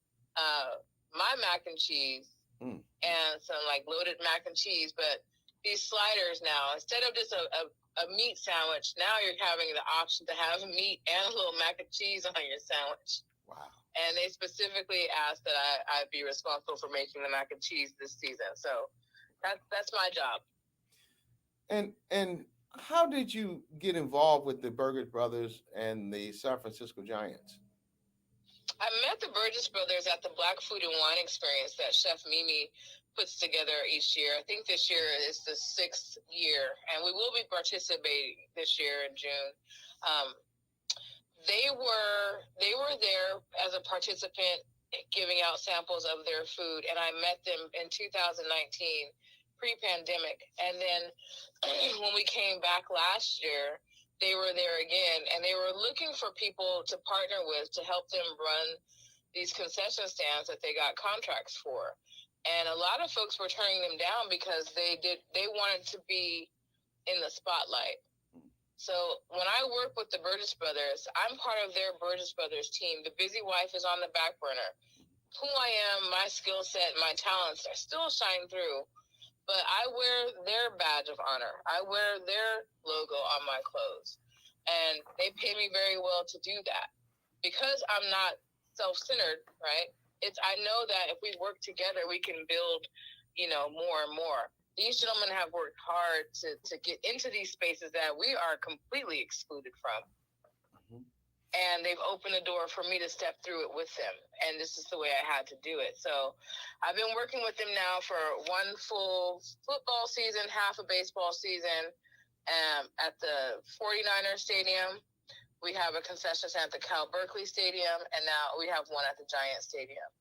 my mac and cheese and some loaded mac and cheese, but these sliders now, instead of just a meat sandwich, now you're having the option to have meat and a little mac and cheese on your sandwich. Wow. And they specifically asked that I be responsible for making the mac and cheese this season. So that's my job. And how did you get involved with the Burgess brothers and the San Francisco Giants? I met the Burgess brothers at the Black Food and Wine Experience that Chef Mimi puts together each year. I think this year is the 6th year, and we will be participating this year in June. They were there as a participant, giving out samples of their food, and I met them in 2019, pre-pandemic. And then when we came back last year, they were there again, and they were looking for people to partner with to help them run these concession stands that they got contracts for. And a lot of folks were turning them down because they wanted to be in the spotlight. So when I work with the Burgess brothers, I'm part of their Burgess brothers team. The Busy Wife is on the back burner. Who I am, my skill set, my talents are still shine through, but I wear their badge of honor. I wear their logo on my clothes, and they pay me very well to do that because I'm not self-centered, right? I know that if we work together, we can build, more and more. These gentlemen have worked hard to get into these spaces that we are completely excluded from. Mm-hmm. And they've opened the door for me to step through it with them. And this is the way I had to do it. So I've been working with them now for one full football season, half a baseball season at the 49er Stadium. We have a concession stand at the Cal Berkeley Stadium, and now we have one at the Giant Stadium.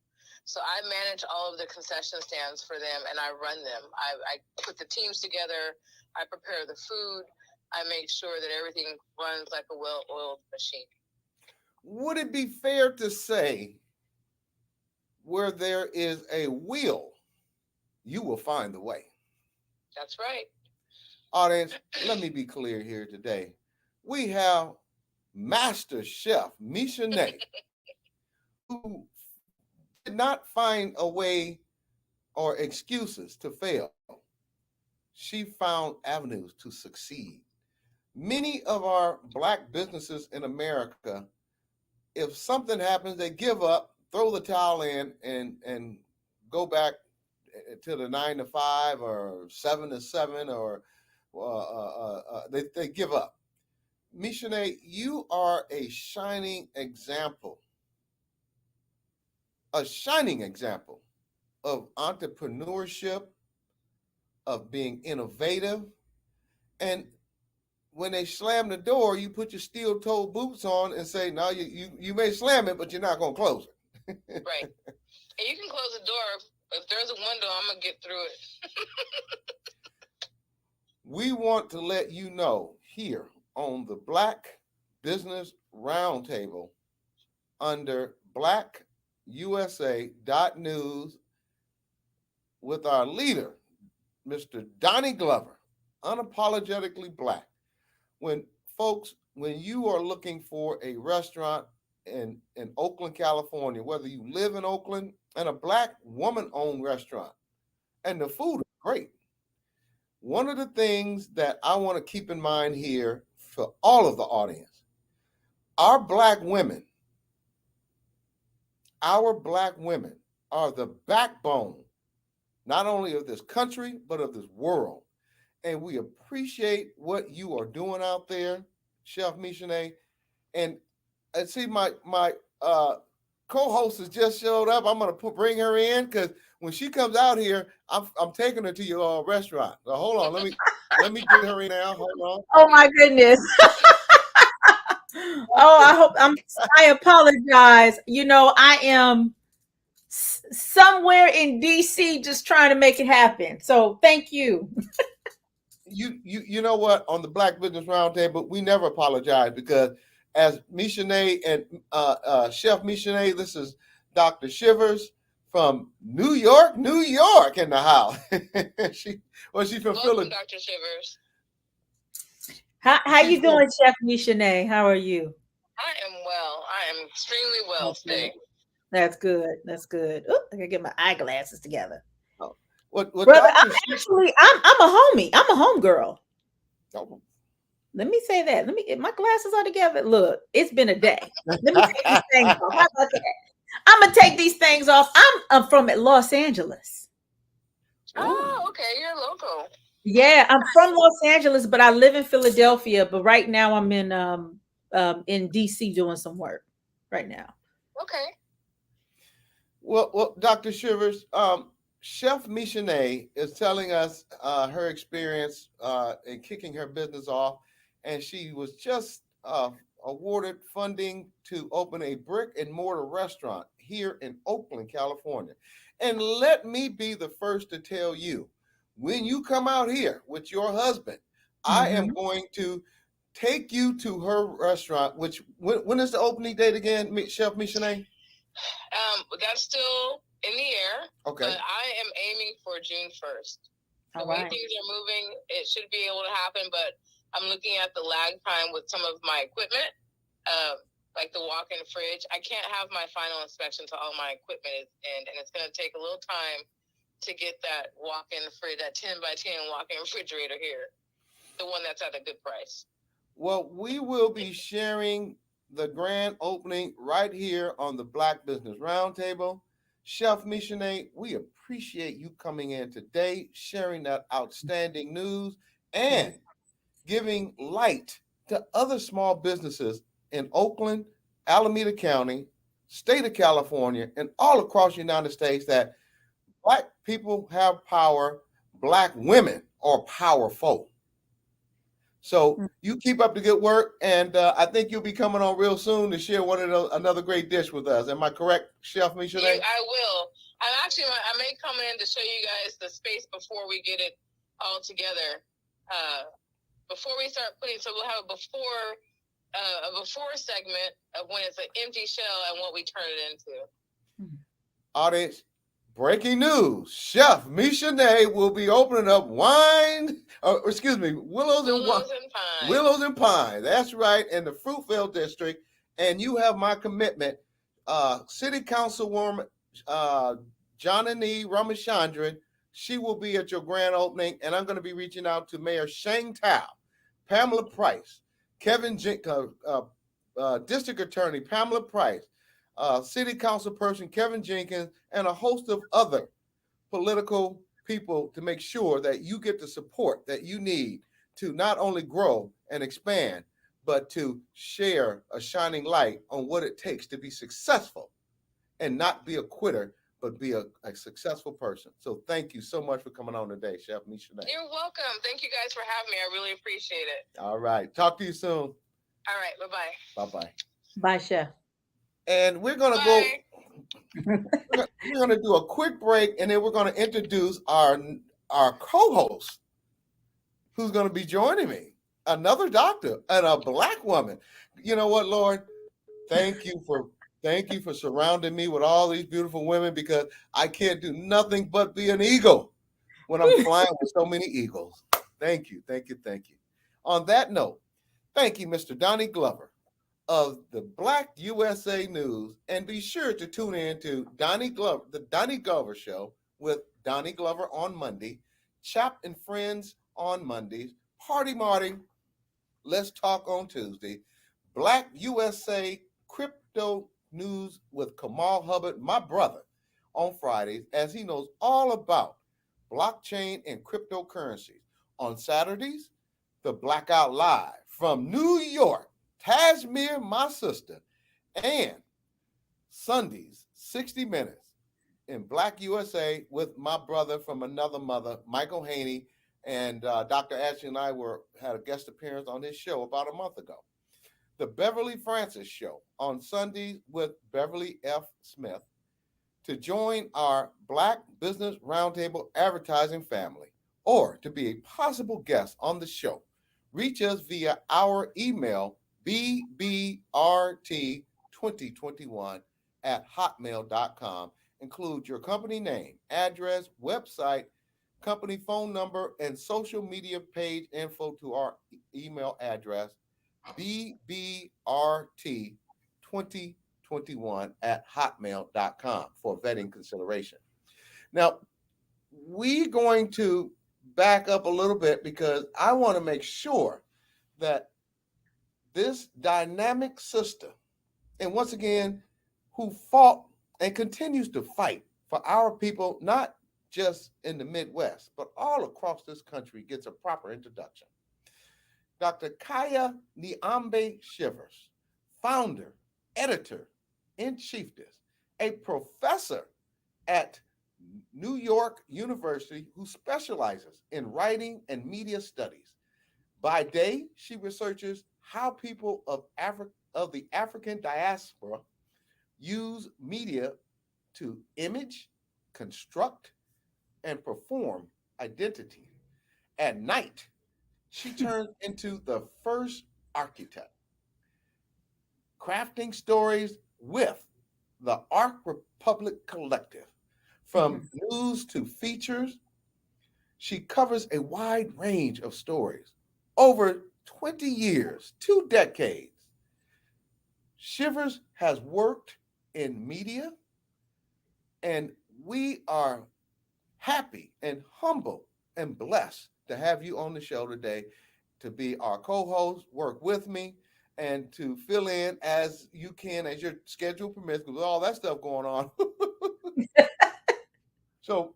So I manage all of the concession stands for them, and I run them. I put the teams together. I prepare the food. I make sure that everything runs like a well-oiled machine. Would it be fair to say where there is a will, you will find the way? That's right. Audience, let me be clear here today. We have Master Chef Misha Nay, who did not find a way or excuses to fail. She found avenues to succeed. Many of our Black businesses in America if something happens, they give up, throw the towel in, and go back to the 9 to 5 or 7 to 7, or they give up. Mishane, you are a shining example of entrepreneurship, of being innovative. And when they slam the door, you put your steel-toed boots on and say, "No, you may slam it, but you're not going to close it." Right. And you can close the door. If there's a window, I'm going to get through it. We want to let you know here on the Black Business Roundtable under blackusa.news with our leader, Mr. Donnie Glover, unapologetically black. When you are looking for a restaurant in Oakland, California, whether you live in Oakland, and a black woman-owned restaurant, and the food is great. One of the things that I want to keep in mind here for all of the audience, our black women are the backbone, not only of this country, but of this world. And we appreciate what you are doing out there, Chef Mishane. And I see my co-host has just showed up. I'm going to bring her in, because when she comes out here, I'm taking her to your restaurant. So hold on, let me get her in now. Hold on. Oh my goodness. I apologize. I am somewhere in DC just trying to make it happen. So thank you. You know what? On the Black Business Roundtable, we never apologize, because as Mishane and Chef Mishane, this is Dr. Shivers from New York in the house. She's from Philadelphia. Dr. Shivers. How you doing, Chef Mishane? How are you? I am well. I am extremely well today. That's good. Ooh, I gotta get my eyeglasses together. Oh. What Brother, I'm a homie. I'm a home girl. Oh. Let me say that. My glasses are together. Look, it's been a day. Let me take these things off. How about that? I'm gonna take these things off. I'm from Los Angeles. Oh, okay. You're local. Yeah, I'm from Los Angeles, but I live in Philadelphia. But right now I'm in DC doing some work right now. Okay. Well, Dr. Shivers, Chef Mishane is telling us her experience in kicking her business off, and she was just awarded funding to open a brick and mortar restaurant here in Oakland, California. And let me be the first to tell you, when you come out here with your husband, I am going to take you to her restaurant, which, when is the opening date again, Chef Mishane? That's still in the air. Okay. But I am aiming for June 1st. The way things are moving, it should be able to happen, but I'm looking at the lag time with some of my equipment, like the walk-in fridge. I can't have my final inspection until all my equipment is in, and it's going to take a little time to get that walk-in fridge, that 10 by 10 walk-in refrigerator here, the one that's at a good price. Well, we will be sharing the grand opening right here on the Black Business Roundtable. Chef Mishane, we appreciate you coming in today, sharing that outstanding news, and giving light to other small businesses in Oakland, Alameda County, state of California, and all across the United States that Black people have power, Black women are powerful. So you keep up the good work, and I think you'll be coming on real soon to share another great dish with us. Am I correct, Chef Mishane? I will. I may come in to show you guys the space before we get it all together. Before we start so we'll have a before segment of when it's an empty shell and what we turn it into. Audience, breaking news. Chef Mishane will be opening up Willows and Pine. That's right, in the Fruitvale District. And you have my commitment. City Councilwoman Janani Ramachandran, she will be at your grand opening, and I'm going to be reaching out to Mayor Sheng Tao, Pamela Price, Kevin District Attorney Pamela Price, City Council person Kevin Jenkins, and a host of other political people to make sure that you get the support that you need to not only grow and expand, but to share a shining light on what it takes to be successful and not be a quitter, but be a successful person. So thank you so much for coming on today, Chef Misha. You're welcome. Thank you guys for having me. I really appreciate it. All right. Talk to you soon. All right. Bye-bye. Bye-bye. Bye, Chef. And we're going to we're going to do a quick break, and then we're going to introduce our co-host who's going to be joining me, another doctor and a Black woman. You know what, Lord? Thank you for surrounding me with all these beautiful women, because I can't do nothing but be an eagle when I'm flying with so many eagles. Thank you. On that note, thank you, Mr. Doni Glover of the Black USA News, and be sure to tune in to the Doni Glover Show with Doni Glover on Monday, Chap and Friends on Mondays, Party Marty, Let's Talk on Tuesday, Black USA Crypto News with Kamal Hubbard, my brother, on Fridays, as he knows all about blockchain and cryptocurrencies. On Saturdays, the Blackout Live from New York, Kashmir, my sister, and Sundays, 60 Minutes in Black USA with my brother from another mother, Michael Haney, and Dr. Ashley and I had a guest appearance on his show about a month ago. The Beverly Francis Show on Sundays with Beverly F. Smith. To join our Black Business Roundtable advertising family, or to be a possible guest on the show, reach us via our email, bbrt2021@hotmail.com. Include your company name, address, website, company phone number, and social media page info to our email address, bbrt2021@hotmail.com for vetting consideration. Now, we're going to back up a little bit, because I want to make sure that this dynamic sister, and once again, who fought and continues to fight for our people, not just in the Midwest, but all across this country, gets a proper introduction. Dr. Kaia Niambi Shivers, founder, editor-in-chief, a professor at New York University who specializes in writing and media studies. By day, she researches how people of the African diaspora use media to image, construct, and perform identity. At night, she turns into the first architect, crafting stories with the Ark Republic Collective. From news to features, she covers a wide range of stories. Over 20 years, 2 decades, Shivers has worked in media, and we are happy and humble and blessed to have you on the show today, to be our co-host, work with me, and to fill in as you can, as your schedule permits, with all that stuff going on. So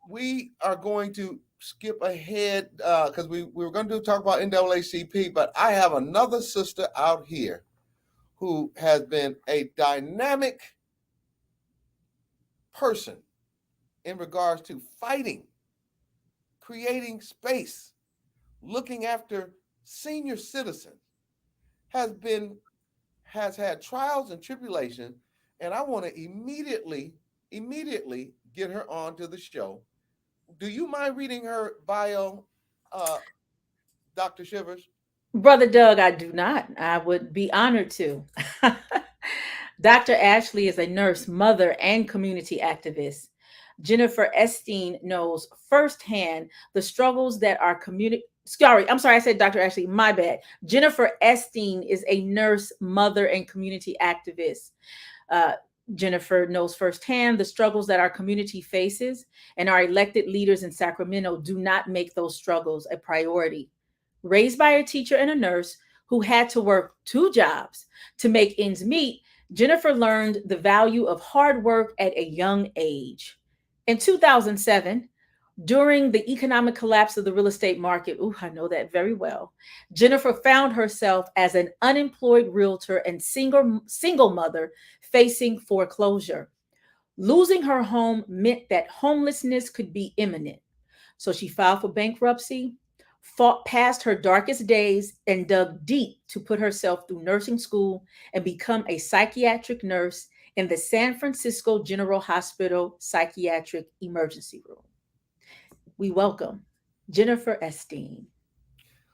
we are going to skip ahead because we were going to talk about NAACP, but I have another sister out here who has been a dynamic person in regards to fighting, creating space, looking after senior citizens, has had trials and tribulations, and I want to immediately get her onto the show. Do you mind reading her bio, Dr. Shivers? Brother Doug, I do not. I would be honored to. Dr. Ashley is a nurse, mother, and community activist. Jenifer Esteen knows firsthand the struggles that our community. Sorry, I said Dr. Ashley, my bad. Jenifer Esteen is a nurse, mother, and community activist. Jenifer knows firsthand the struggles that our community faces, and our elected leaders in Sacramento do not make those struggles a priority. Raised by a teacher and a nurse who had to work 2 jobs to make ends meet, Jenifer learned the value of hard work at a young age. In 2007, during the economic collapse of the real estate market, I know that very well, Jenifer found herself as an unemployed realtor and single mother facing foreclosure. Losing her home meant that homelessness could be imminent. So she filed for bankruptcy, fought past her darkest days, and dug deep to put herself through nursing school and become a psychiatric nurse in the San Francisco General Hospital Psychiatric Emergency Room. We welcome Jenifer Esteen.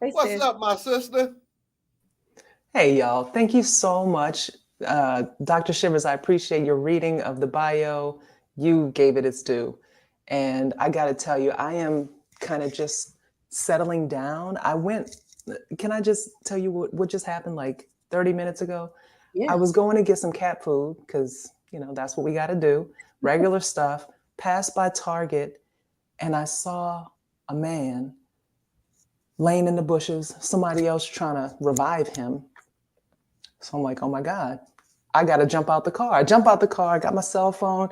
Hey, what's up, my sister? Hey, y'all. Thank you so much. Dr. Shivers, I appreciate your reading of the bio. You gave it its due. And I got to tell you, I am kind of just settling down. Can I just tell you what just happened like 30 minutes ago? Yeah. I was going to get some cat food because, that's what we got to do. Regular stuff. Passed by Target. And I saw a man laying in the bushes, somebody else trying to revive him. So I'm like, oh my God, I got to jump out the car. I jump out the car, I got my cell phone.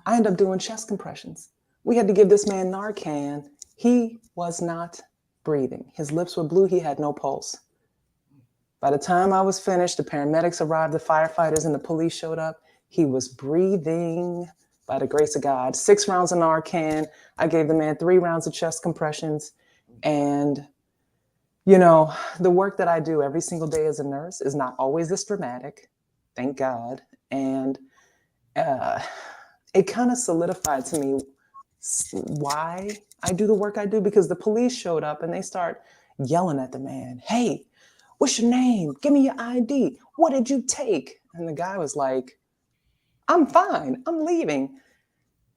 I end up doing chest compressions. We had to give this man Narcan. He was not breathing. His lips were blue. He had no pulse. By the time I was finished, the paramedics arrived, the firefighters and the police showed up. He was breathing. By the grace of God, 6 rounds of Narcan. I gave the man 3 rounds of chest compressions. And, the work that I do every single day as a nurse is not always this dramatic, thank God. And it kind of solidified to me why I do the work I do, because the police showed up and they start yelling at the man. Hey, what's your name? Give me your ID. What did you take? And the guy was like, I'm fine. I'm leaving.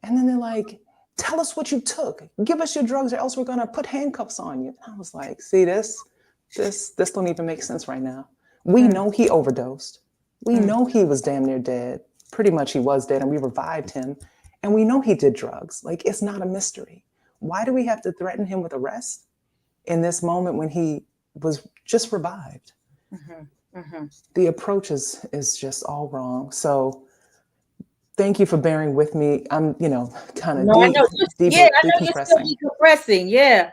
And then they're like, tell us what you took. Give us your drugs or else we're going to put handcuffs on you. And I was like, see, this don't even make sense right now. We know he overdosed. We know he was damn near dead. Pretty much he was dead and we revived him. And we know he did drugs. Like, it's not a mystery. Why do we have to threaten him with arrest in this moment when he was just revived? The approach is just all wrong. So thank you for bearing with me. I'm, kind of decompressing. You're still decompressing. Yeah.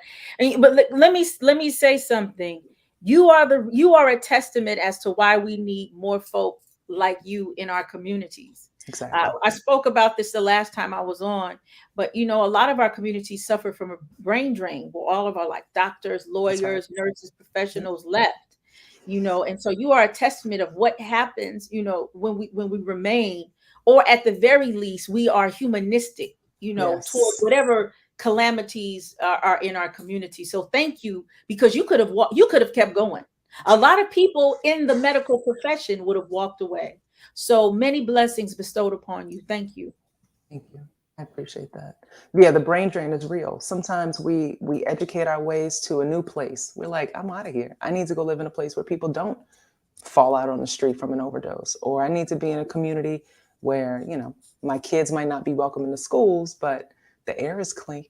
But let me say something. You are a testament as to why we need more folk like you in our communities. Exactly. I spoke about this the last time I was on, but a lot of our communities suffer from a brain drain where all of our doctors, lawyers, nurses, professionals left, and so you are a testament of what happens, when we remain, or at the very least, we are humanistic, toward whatever calamities are in our community. So thank you, because you could have kept going. A lot of people in the medical profession would have walked away. So many blessings bestowed upon you. Thank you. Thank you. I appreciate that. Yeah, the brain drain is real. Sometimes we educate our ways to a new place. We're like, I'm out of here. I need to go live in a place where people don't fall out on the street from an overdose. Or I need to be in a community where, my kids might not be welcome in the schools, but the air is clean.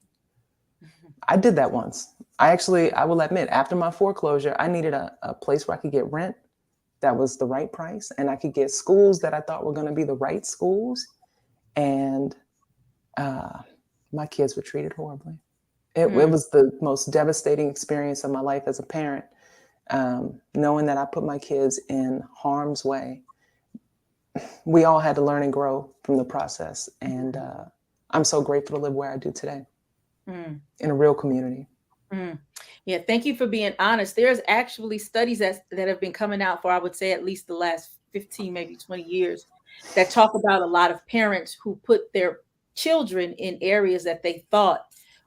I did that once. I will admit, after my foreclosure, I needed a place where I could get rent that was the right price, and I could get schools that I thought were going to be the right schools. And my kids were treated horribly. It was the most devastating experience of my life as a parent, knowing that I put my kids in harm's way. We all had to learn and grow from the process. And I'm so grateful to live where I do today, in a real community. Yeah, thank you for being honest. There's actually studies that have been coming out for, I would say, at least the last 15, maybe 20 years that talk about a lot of parents who put their children in areas that they thought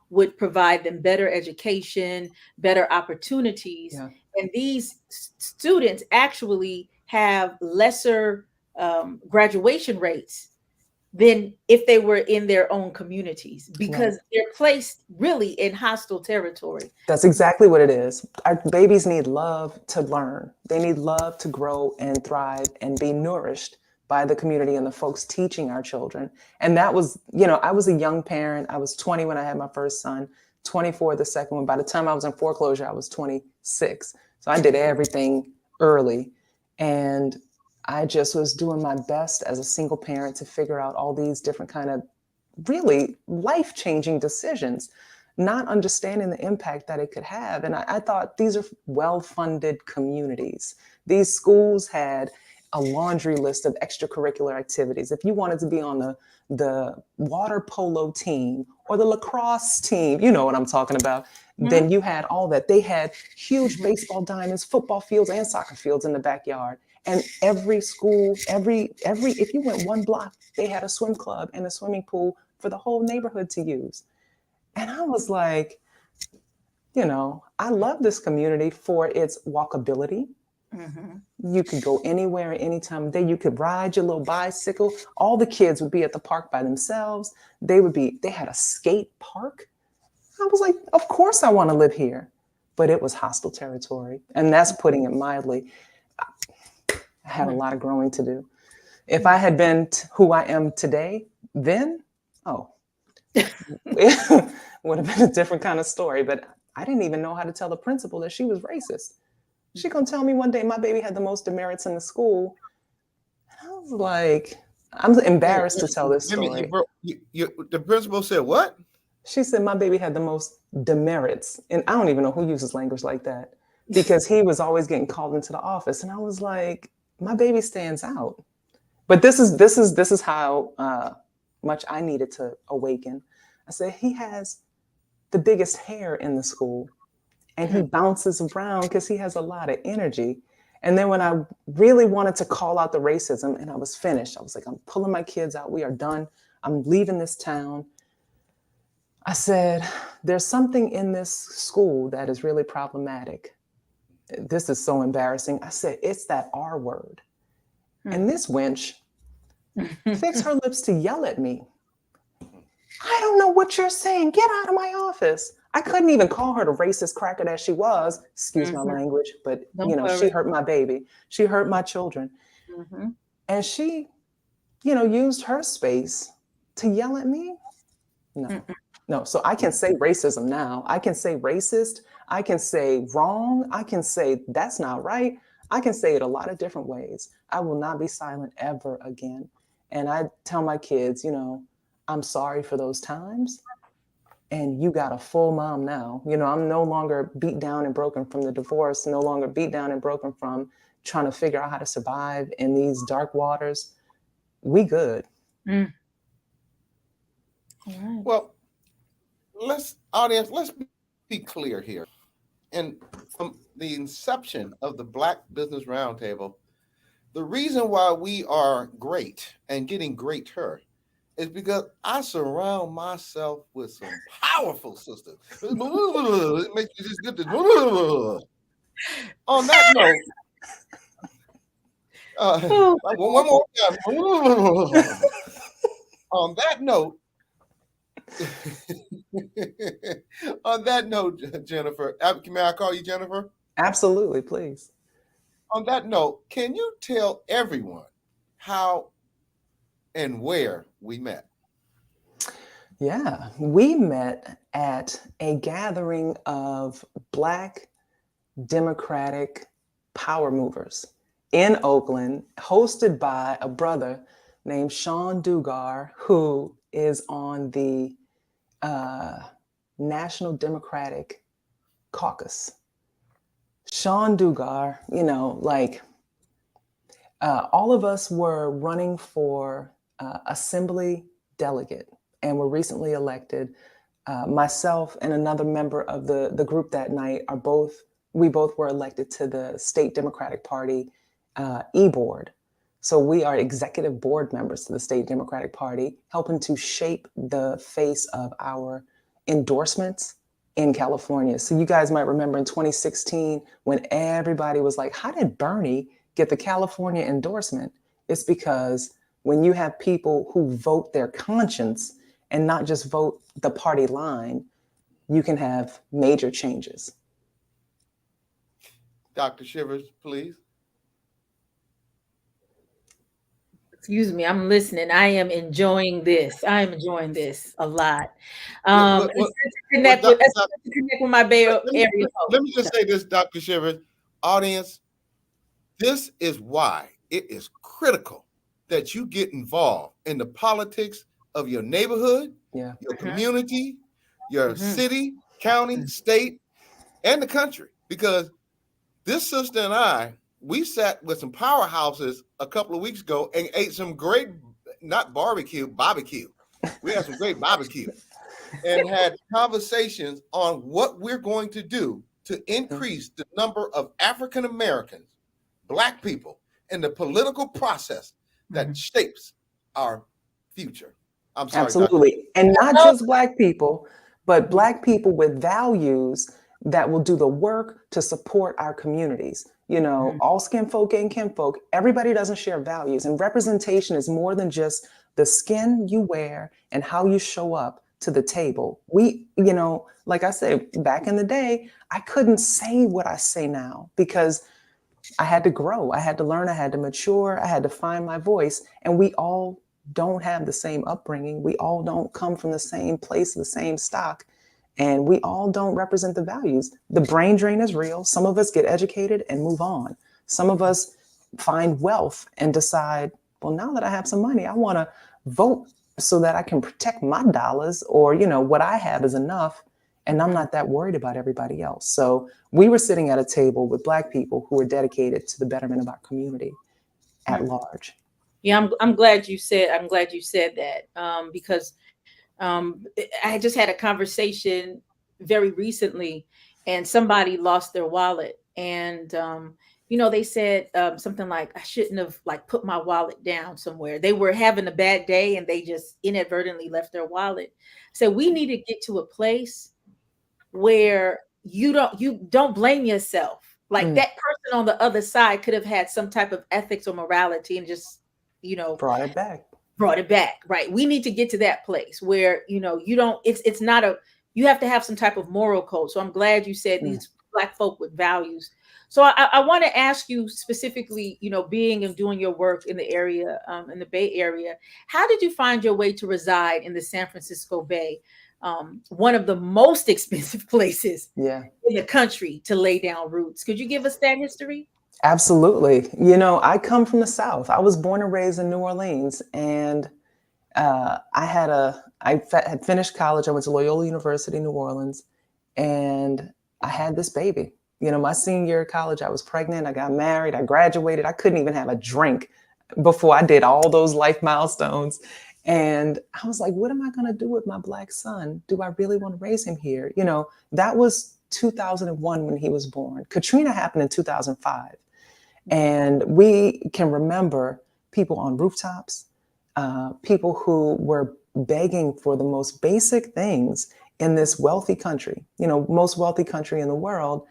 would provide them better education, better opportunities. Yeah. And these students actually have lesser graduation rates than if they were in their own communities, because they're placed really in hostile territory. That's exactly what it is. Our babies need love to learn. They need love to grow and thrive and be nourished by the community and the folks teaching our children. And that was, I was a young parent. I was 20 when I had my first son, 24 the second one. By the time I was in foreclosure, I was 26. So I did everything early. And I just was doing my best as a single parent to figure out all these different kind of really life-changing decisions, not understanding the impact that it could have. And I thought these are well-funded communities. These schools had a laundry list of extracurricular activities. If you wanted to be on the water polo team or the lacrosse team, you know what I'm talking about, then you had all that. They had huge baseball diamonds, football fields, and soccer fields in the backyard. And every school, if you went one block, they had a swim club and a swimming pool for the whole neighborhood to use. And I was like, you know, I love this community for its walkability. You could go anywhere at any time of day. You could ride your little bicycle. All the kids would be at the park by themselves. They had a skate park. I was like, of course I want to live here. But it was hostile territory. And that's putting it mildly. I had a lot of growing to do. If I had been who I am today, then, it would have been a different kind of story. But I didn't even know how to tell the principal that she was racist. She gonna tell me one day my baby had the most demerits in the school. I was like, I'm embarrassed to tell this story. The principal said what? She said my baby had the most demerits. And I don't even know who uses language like that, because he was always getting called into the office. And I was like, my baby stands out. But this is how much I needed to awaken. I said, he has the biggest hair in the school. And he bounces around because he has a lot of energy. And then when I really wanted to call out the racism and I was finished, I was like, I'm pulling my kids out. We are done. I'm leaving this town. I said, there's something in this school that is really problematic. This is so embarrassing. I said, it's that R word. And this wench fixed her lips to yell at me. I don't know what you're saying. Get out of my office. I couldn't even call her the racist cracker that she was. Excuse my language, but she hurt my baby. She hurt my children. And she, used her space to yell at me. No. So I can say racism now. I can say racist. I can say wrong. I can say that's not right. I can say it a lot of different ways. I will not be silent ever again. And I tell my kids, I'm sorry for those times. And you got a full mom now. I'm no longer beat down and broken from the divorce, no longer beat down and broken from trying to figure out how to survive in these dark waters. We good. Right. Well, let's be clear here. And from the inception of the Black Business Roundtable, the reason why we are great and getting greater is because I surround myself with some powerful sisters. It makes you just get this. On that note, one more time. On that note, Jenifer, may I call you Jenifer? Absolutely, please. On that note, can you tell everyone how and where we met? Yeah, we met at a gathering of Black Democratic power movers in Oakland, hosted by a brother named Sean Dugar, who is on the National Democratic Caucus. Sean Dugar, all of us were running for assembly delegate and were recently elected. Myself and another member of the group that night we both were elected to the State Democratic Party e-board. So we are executive board members to the State Democratic Party, helping to shape the face of our endorsements in California. So you guys might remember in 2016, when everybody was like, how did Bernie get the California endorsement? It's because when you have people who vote their conscience and not just vote the party line, you can have major changes. Dr. Shivers, please. Excuse me, I'm listening. I am enjoying this. I am enjoying this a lot. To connect with my Bay Area folks. Let me just say this, Dr. Shivers, audience, This is why it is critical that you get involved in the politics of your neighborhood, Yeah. your community, your Mhm. city, county, state, and the country. Because this sister and I, we sat with some powerhouses a couple of weeks ago and ate some great, not barbecue. We had some great barbecue and had conversations on what we're going to do to increase the number of African Americans, Black people, in the political process that shapes our future. I'm sorry, Dr. Absolutely. And not just Black people, but Black people with values that will do the work to support our communities. You know, all skin folk ain't kinfolk. Everybody doesn't share values. And representation is more than just the skin you wear and how you show up to the table. We, you know, like I said, back in the day, I couldn't say what I say now because I had to grow, I had to learn, I had to mature, I had to find my voice. And we all don't have the same upbringing. We all don't come from the same place, the same stock. And we all don't represent the values. The brain drain is real. Some of us get educated and move on. Some of us find wealth and decide, well, now that I have some money, I want to vote so that I can protect my dollars, or, you know, what I have is enough. And I'm not that worried about everybody else. So we were sitting at a table with Black people who were dedicated to the betterment of our community at large. Yeah, I'm glad you said that, because I just had a conversation very recently, and somebody lost their wallet, and you know, they said something like, I shouldn't have like put my wallet down somewhere. They were having a bad day and they just inadvertently left their wallet. So we need to get to a place where you don't blame yourself. Like that person on the other side could have had some type of ethics or morality and just, you know, Brought it back. Right. We need to get to that place where, you know, it's not you have to have some type of moral code. So I'm glad you said these Black folk with values. So I want to ask you specifically, you know, being and doing your work in the area, in the Bay Area, how did you find your way to reside in the San Francisco Bay? One of the most expensive places in the country to lay down roots. Could you give us that history? Absolutely. You know, I come from the South. I was born and raised in New Orleans, and I had finished college. I went to Loyola University, New Orleans, and I had this baby. You know, my senior year of college, I was pregnant. I got married. I graduated. I couldn't even have a drink before I did all those life milestones. And I was like, what am I going to do with my Black son? Do I really want to raise him here? You know, that was 2001 when he was born. Katrina happened in 2005. And we can remember people on rooftops, people who were begging for the most basic things in this wealthy country, you know, most wealthy country in the world.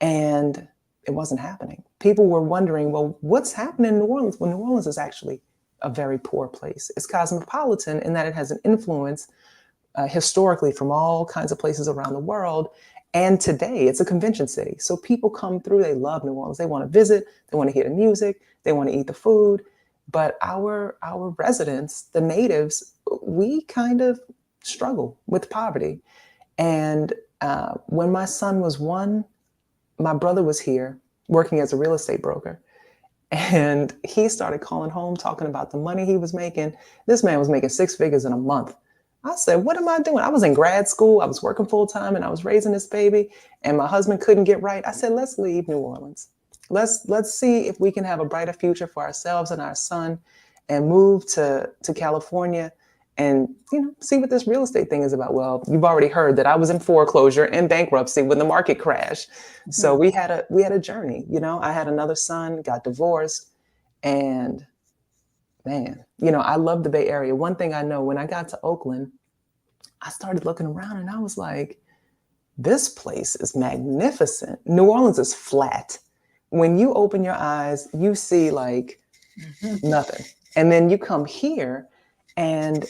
And it wasn't happening. People were wondering, well, what's happening in New Orleans? Well, New Orleans is actually a very poor place. It's cosmopolitan in that it has an influence historically from all kinds of places around the world. And today it's a convention city. So people come through, they love New Orleans. They want to visit, they want to hear the music, they want to eat the food. But our residents, the natives, we kind of struggle with poverty. And when my son was 1, my brother was here working as a real estate broker. And he started calling home, talking about the money he was making. This man was making 6 figures in a month. I said, what am I doing? I was in grad school. I was working full time and I was raising this baby, and my husband couldn't get right. I said, let's leave New Orleans. Let's see if we can have a brighter future for ourselves and our son, and move to California and, you know, see what this real estate thing is about. Well, you've already heard that I was in foreclosure and bankruptcy when the market crashed. So we had a journey. You know, I had another son, got divorced, and man, you know, I love the Bay Area. One thing I know, when I got to Oakland, I started looking around and I was like, this place is magnificent. New Orleans is flat. When you open your eyes, you see like nothing. And then you come here, and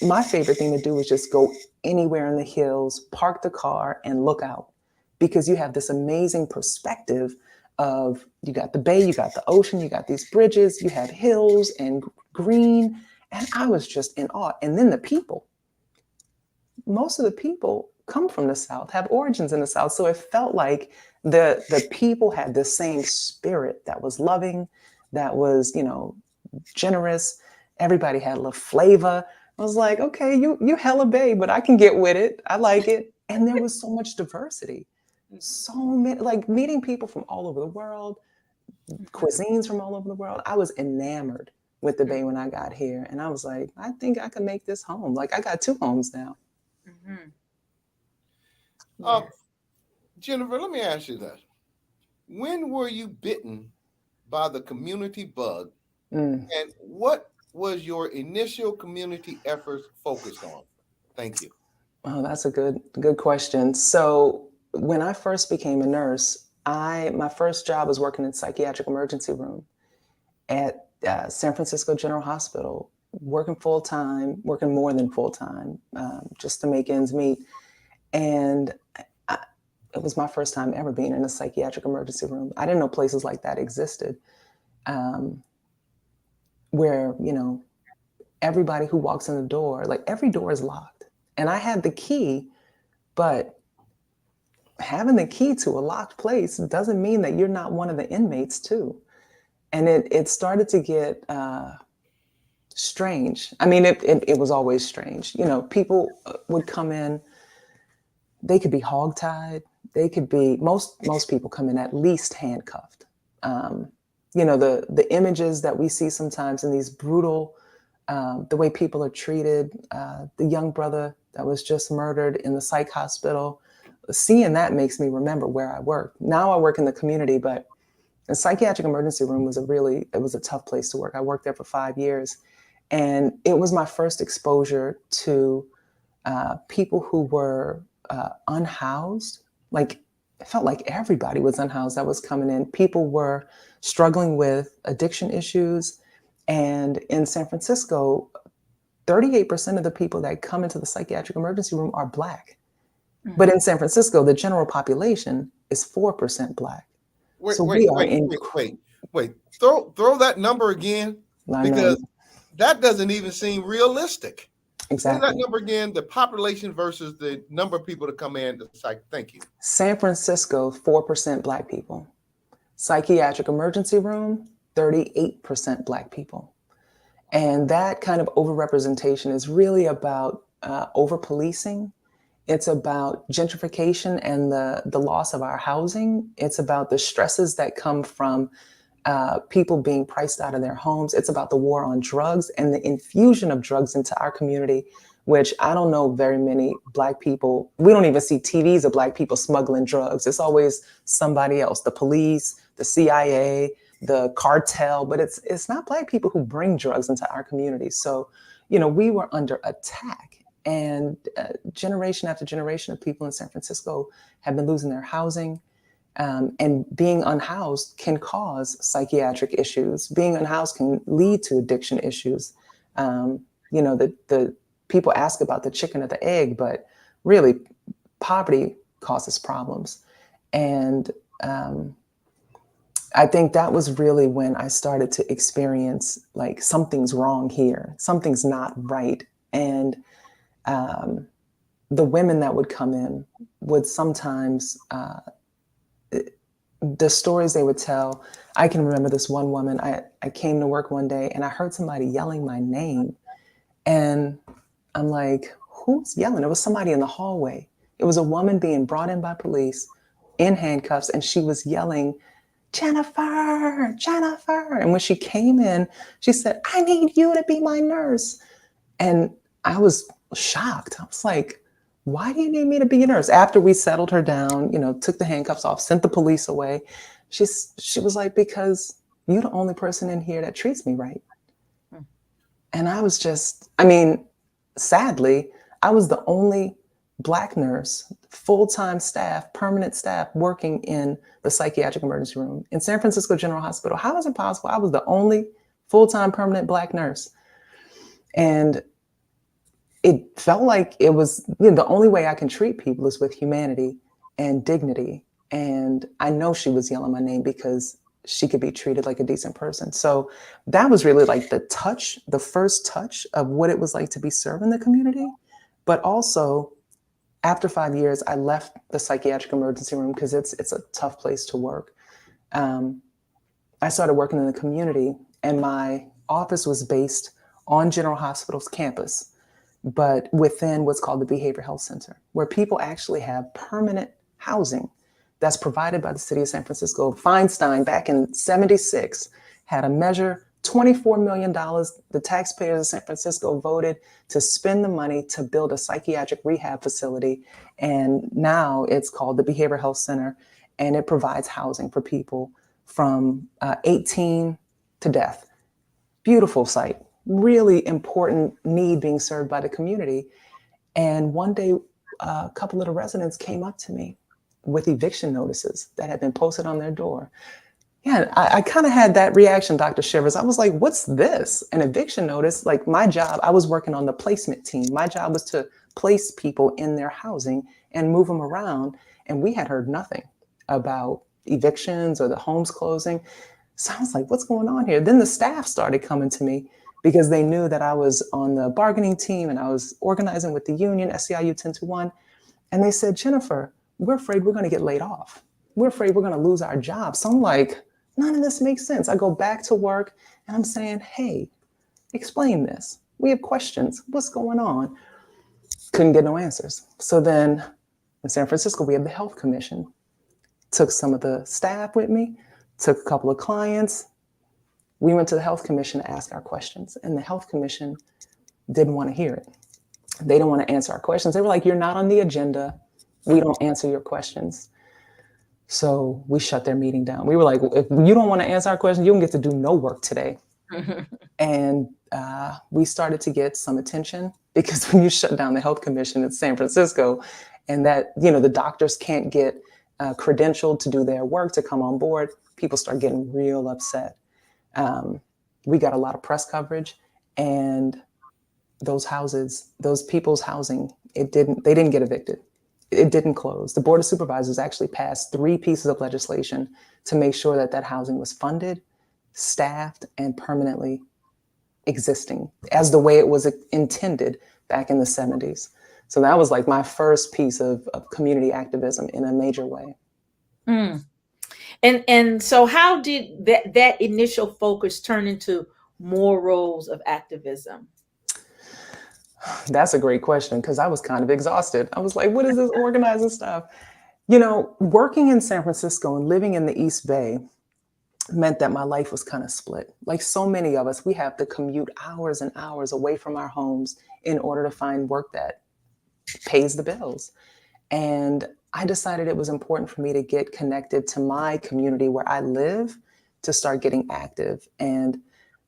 my favorite thing to do is just go anywhere in the hills, park the car and look out, because you have this amazing perspective of, you got the bay, you got the ocean, you got these bridges, you have hills and green. And I was just in awe. And then the people, most of the people come from the South, have origins in the South. So it felt like The people had the same spirit that was loving, that was, generous. Everybody had a little flavor. I was like, okay, you hella babe, but I can get with it. I like it. And there was so much diversity. So many, like meeting people from all over the world, cuisines from all over the world. I was enamored with the Bay when I got here. And I was like, I think I can make this home. Like I got 2 homes now. Jenifer, let me ask you this. When were you bitten by the community bug? And what was your initial community efforts focused on? Thank you. Oh, that's a good question. So when I first became a nurse, my first job was working in psychiatric emergency room at San Francisco General Hospital, working full-time, working more than full-time, just to make ends meet. And it was my first time ever being in a psychiatric emergency room. I didn't know places like that existed, where, everybody who walks in the door, like every door is locked. And I had the key, but having the key to a locked place doesn't mean that you're not one of the inmates too. And it started to get strange. I mean, it was always strange. People would come in, they could be hogtied. They could be, most people come in at least handcuffed. The images that we see sometimes in these brutal, the way people are treated, the young brother that was just murdered in the psych hospital, seeing that makes me remember where I work. Now I work in the community, but the psychiatric emergency room was a tough place to work. I worked there for 5 years, and it was my first exposure to people who were unhoused. Like, it felt like everybody was unhoused that was coming in. People were struggling with addiction issues. And in San Francisco, 38% of the people that come into the psychiatric emergency room are Black. But in San Francisco, the general population is 4% Black. Wait. Throw that number again, because that doesn't even seem realistic. Exactly. Say that number again, the population versus the number of people that come in to psych. Thank you. San Francisco, 4% Black people. Psychiatric emergency room, 38% Black people. And that kind of overrepresentation is really about over-policing. It's about gentrification and the loss of our housing. It's about the stresses that come from people being priced out of their homes. It's about the war on drugs and the infusion of drugs into our community, which I don't know very many Black people. We don't even see TVs of Black people smuggling drugs. It's always somebody else, the police, the CIA, the cartel, but it's not Black people who bring drugs into our community. So, we were under attack, and generation after generation of people in San Francisco have been losing their housing. And being unhoused can cause psychiatric issues. Being unhoused can lead to addiction issues. The people ask about the chicken or the egg, but really poverty causes problems. And I think that was really when I started to experience like something's wrong here, something's not right. And the women that would come in would sometimes, the stories they would tell, I can remember this one woman, I came to work one day and I heard somebody yelling my name. And I'm like, who's yelling? It was somebody in the hallway. It was a woman being brought in by police in handcuffs, and she was yelling, Jenifer, Jenifer. And when she came in, she said, I need you to be my nurse. And I was shocked. I was like, why do you need me to be your nurse? After we settled her down, took the handcuffs off, sent the police away, she was like, because you're the only person in here that treats me right. And I was sadly, I was the only Black nurse, full-time staff, permanent staff working in the psychiatric emergency room in San Francisco General Hospital. How is it possible? I was the only full-time permanent Black nurse. And it felt like it was, the only way I can treat people is with humanity and dignity. And I know she was yelling my name because she could be treated like a decent person. So that was really like the first touch of what it was like to be serving the community. But also After 5 years, I left the psychiatric emergency room because it's a tough place to work. I started working in the community, and my office was based on General Hospital's campus, but within what's called the Behavioral Health Center, where people actually have permanent housing that's provided by the city of San Francisco. Feinstein, back in '76, had a measure, $24 million. The taxpayers of San Francisco voted to spend the money to build a psychiatric rehab facility. And now it's called the Behavioral Health Center, and it provides housing for people from 18 to death. Beautiful site, really important need being served by the community. And one day, a couple of the residents came up to me with eviction notices that had been posted on their door. Yeah, I kind of had that reaction, Dr. Shivers. I was like, what's this? An eviction notice? Like, my job, I was working on the placement team. My job was to place people in their housing and move them around. And we had heard nothing about evictions or the homes closing. So I was like, what's going on here? Then the staff started coming to me because they knew that I was on the bargaining team and I was organizing with the union, SEIU 1021. And they said, Jenifer, we're afraid we're going to get laid off. We're afraid we're going to lose our job. So I'm like, none of this makes sense. I go back to work and I'm saying, hey, explain this. We have questions. What's going on? Couldn't get no answers. So then in San Francisco, we have the Health Commission. Took some of the staff with me, took a couple of clients. We went to the Health Commission to ask our questions, and the Health Commission didn't want to hear it. They didn't want to answer our questions. They were like, you're not on the agenda. We don't answer your questions. So we shut their meeting down. We were like, if you don't want to answer our questions, you don't get to do no work today. And we started to get some attention because when you shut down the Health Commission in San Francisco and that, the doctors can't get credentialed to do their work, to come on board, people start getting real upset. We got a lot of press coverage, and those people's housing, they didn't get evicted. It didn't close. The Board of Supervisors actually passed 3 pieces of legislation to make sure that housing was funded, staffed, and permanently existing as the way it was intended back in the 70s. So that was like my first piece of community activism in a major way. Mm. And so how did that initial focus turn into more roles of activism? That's a great question, because I was kind of exhausted. I was like, what is this organizing stuff? Working in San Francisco and living in the East Bay meant that my life was kind of split. Like so many of us, we have to commute hours and hours away from our homes in order to find work that pays the bills. And I decided it was important for me to get connected to my community where I live, to start getting active. And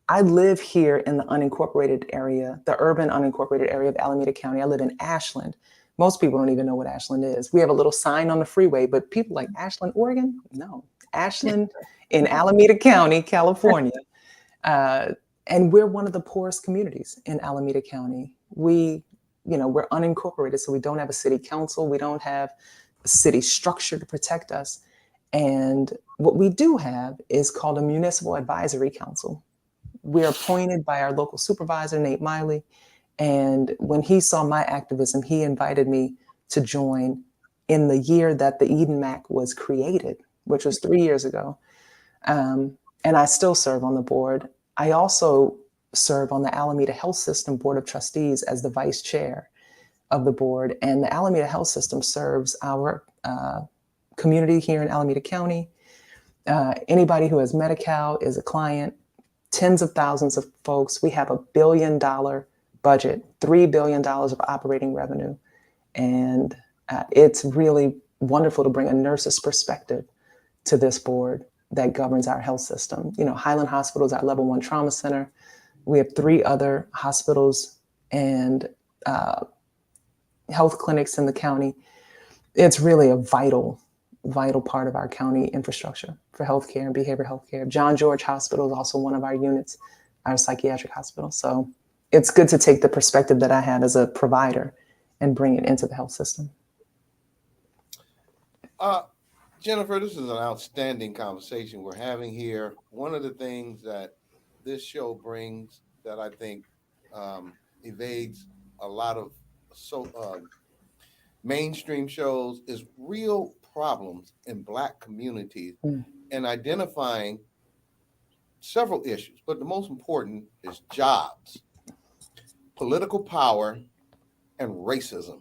I live here in the unincorporated area, the urban unincorporated area of Alameda County. I live in Ashland. Most people don't even know what Ashland is. We have a little sign on the freeway, but people like Ashland, Oregon? No, Ashland in Alameda County, California. And we're one of the poorest communities in Alameda County. We're unincorporated, so we don't have a city council. We don't have a city structure to protect us. And what we do have is called a municipal advisory council. We're appointed by our local supervisor, Nate Miley. And when he saw my activism, he invited me to join in the year that the Eden Mac was created, which was 3 years ago. And I still serve on the board. I also serve on the Alameda Health System Board of Trustees as the vice chair of the board. And the Alameda Health System serves our community here in Alameda County. Anybody who has Medi-Cal is a client. Tens of thousands of folks. We have $1 billion budget, $3 billion of operating revenue. And it's really wonderful to bring a nurse's perspective to this board that governs our health system. Highland Hospital is our level 1 trauma center. We have 3 other hospitals and health clinics in the county. It's really a vital part of our county infrastructure for healthcare and behavioral healthcare. John George Hospital is also one of our units, our psychiatric hospital. So it's good to take the perspective that I had as a provider and bring it into the health system. Jenifer, this is an outstanding conversation we're having here. One of the things that this show brings that I think evades a lot of mainstream shows is real problems in Black communities and identifying several issues, but the most important is jobs, political power, and racism.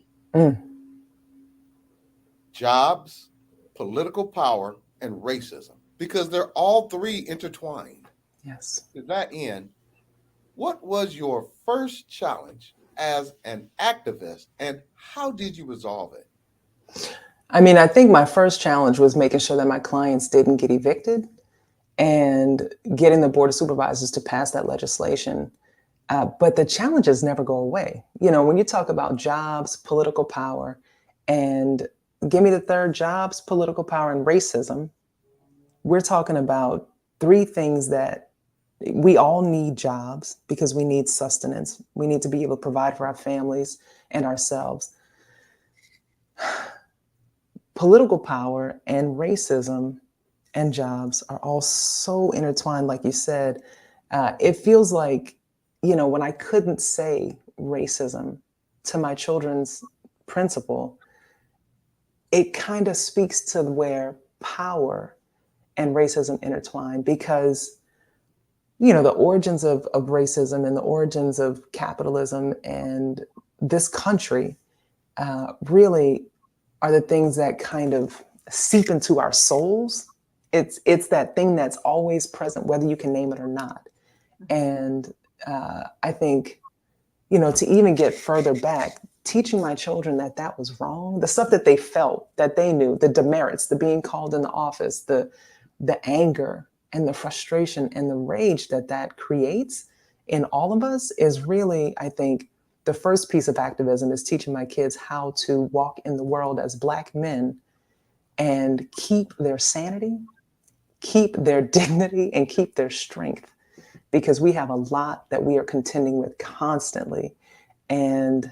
Jobs, political power, and racism, because they're all three intertwined. Yes. To that end, what was your first challenge as an activist, and how did you resolve it? I mean, I think my first challenge was making sure that my clients didn't get evicted and getting the Board of Supervisors to pass that legislation. But the challenges never go away. You know, when you talk about jobs, political power, and give me the third, jobs, political power, and racism, we're talking about three things that we all need: jobs, because we need sustenance. We need to be able to provide for our families and ourselves. Political power and racism and jobs are all so intertwined, like you said. It feels like, you know, when I couldn't say racism to my children's principal, it kind of speaks to where power and racism intertwine, because, you know, the origins of racism and the origins of capitalism and this country really are the things that kind of seep into our souls. It's that thing that's always present, whether you can name it or not. And I think, you know, to even get further back, teaching my children that that was wrong, the stuff that they felt, that they knew, the demerits, the being called in the office, the anger and the frustration and the rage that that creates in all of us is really, I think, the first piece of activism is teaching my kids how to walk in the world as Black men and keep their sanity, keep their dignity, and keep their strength, because we have a lot that we are contending with constantly, and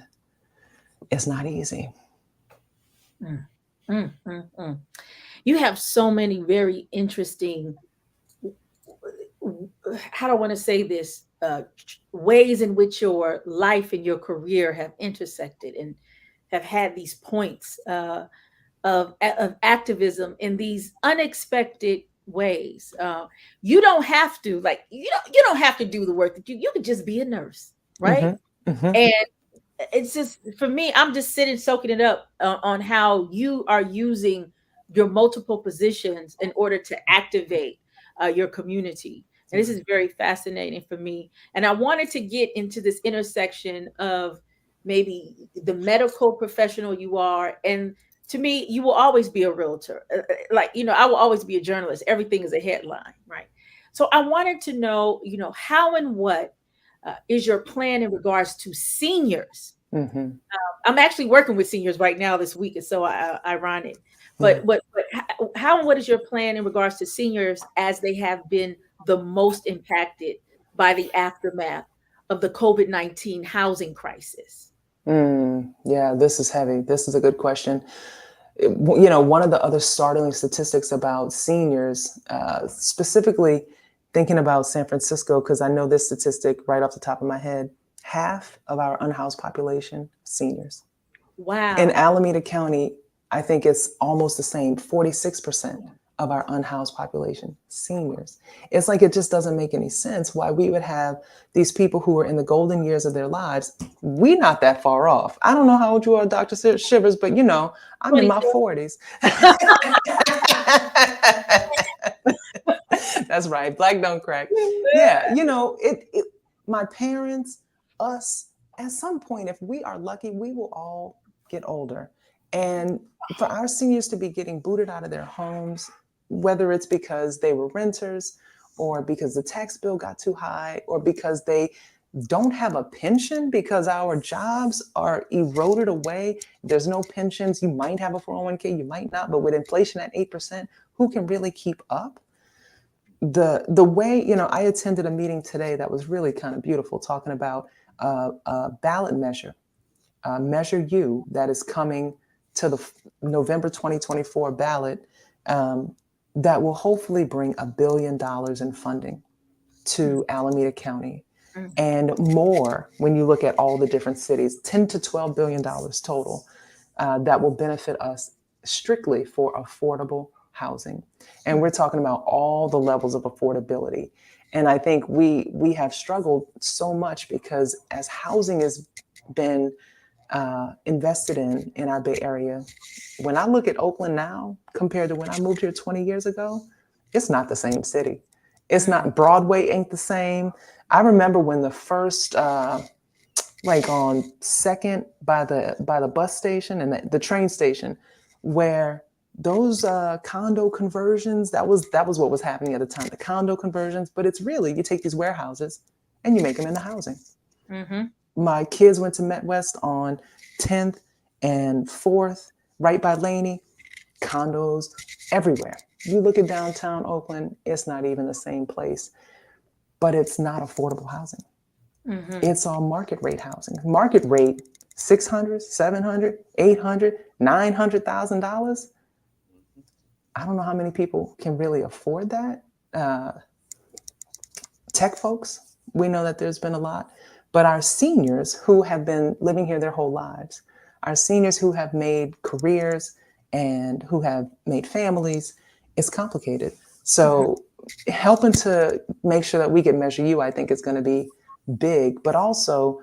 it's not easy. You have so many very interesting, how do I want to say this, ways in which your life and your career have intersected and have had these points of activism in these unexpected ways. You don't have to, like, you don't have to do the work that you could just be a nurse, right? And it's just, for me, I'm just sitting soaking it up on how you are using your multiple positions in order to activate your community. And this is very fascinating for me. And I wanted to get into this intersection of maybe the medical professional you are. And to me, you will always be a realtor. Like, you know, I will always be a journalist. Everything is a headline, right? So I wanted to know, you know, how and what is your plan in regards to seniors? I'm actually working with seniors right now this week. It's so ironic. But how and what is your plan in regards to seniors as they have been the most impacted by the aftermath of the COVID-19 housing crisis? Yeah, this is heavy. This is a good question. You know, one of the other startling statistics about seniors, specifically thinking about San Francisco, because I know this statistic right off the top of my head, half of our unhoused population, seniors. Wow. In Alameda County, I think it's almost the same, 46% of our unhoused population, seniors. It's like, it just doesn't make any sense why we would have these people who are in the golden years of their lives. We're not that far off. I don't know how old you are, Dr. Shivers, but you know, I'm in my 40s. That's right. Black don't crack. Yeah. You know, my parents, us, at some point, if we are lucky, we will all get older. And for our seniors to be getting booted out of their homes, whether it's because they were renters or because the tax bill got too high or because they don't have a pension because our jobs are eroded away. There's no pensions. You might have a 401k, you might not, but with inflation at 8%, who can really keep up? The way, you know, I attended a meeting today that was really kind of beautiful, talking about a ballot measure, Measure U, that is coming to the November 2024 ballot, that will hopefully bring $1 billion in funding to Alameda County, and more when you look at all the different cities, $10 to $12 billion total. that will benefit us strictly for affordable housing. And we're talking about all the levels of affordability. And I think we have struggled so much because as housing has been invested in our Bay Area, when I look at Oakland now compared to when I moved here 20 years ago, it's not the same city. It's not, Broadway ain't the same. I remember when the first, like on Second by the bus station and the train station, where those condo conversions, that was what was happening at the time, the condo conversions. But it's really, you take these warehouses and you make them into housing. Mm-hmm. My kids went to Met West on 10th and 4th, right by Laney, condos everywhere. You look at downtown Oakland, it's not even the same place, but it's not affordable housing. Mm-hmm. It's all market rate housing. Market rate, $600,000, $700,000, $800,000, $900,000. I don't know how many people can really afford that. Tech folks, we know that there's been a lot, but our seniors who have been living here their whole lives, our seniors who have made careers and who have made families, it's complicated. So helping to make sure that we get Measure U, I think is going to be big, but also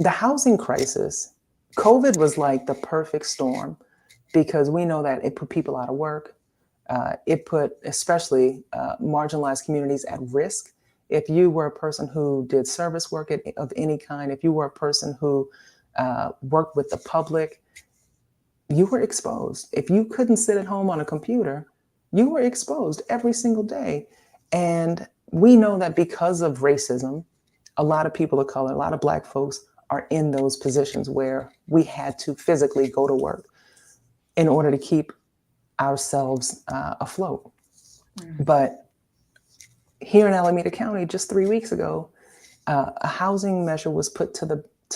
the housing crisis. COVID was like the perfect storm because we know that it put people out of work. It put especially marginalized communities at risk. If you were a person who did service work of any kind, if you were a person who worked with the public, you were exposed. If you couldn't sit at home on a computer, you were exposed every single day. And we know that because of racism, a lot of people of color, a lot of Black folks are in those positions where we had to physically go to work in order to keep ourselves afloat. Mm-hmm. But here in Alameda County, just 3 weeks ago, a housing measure was put to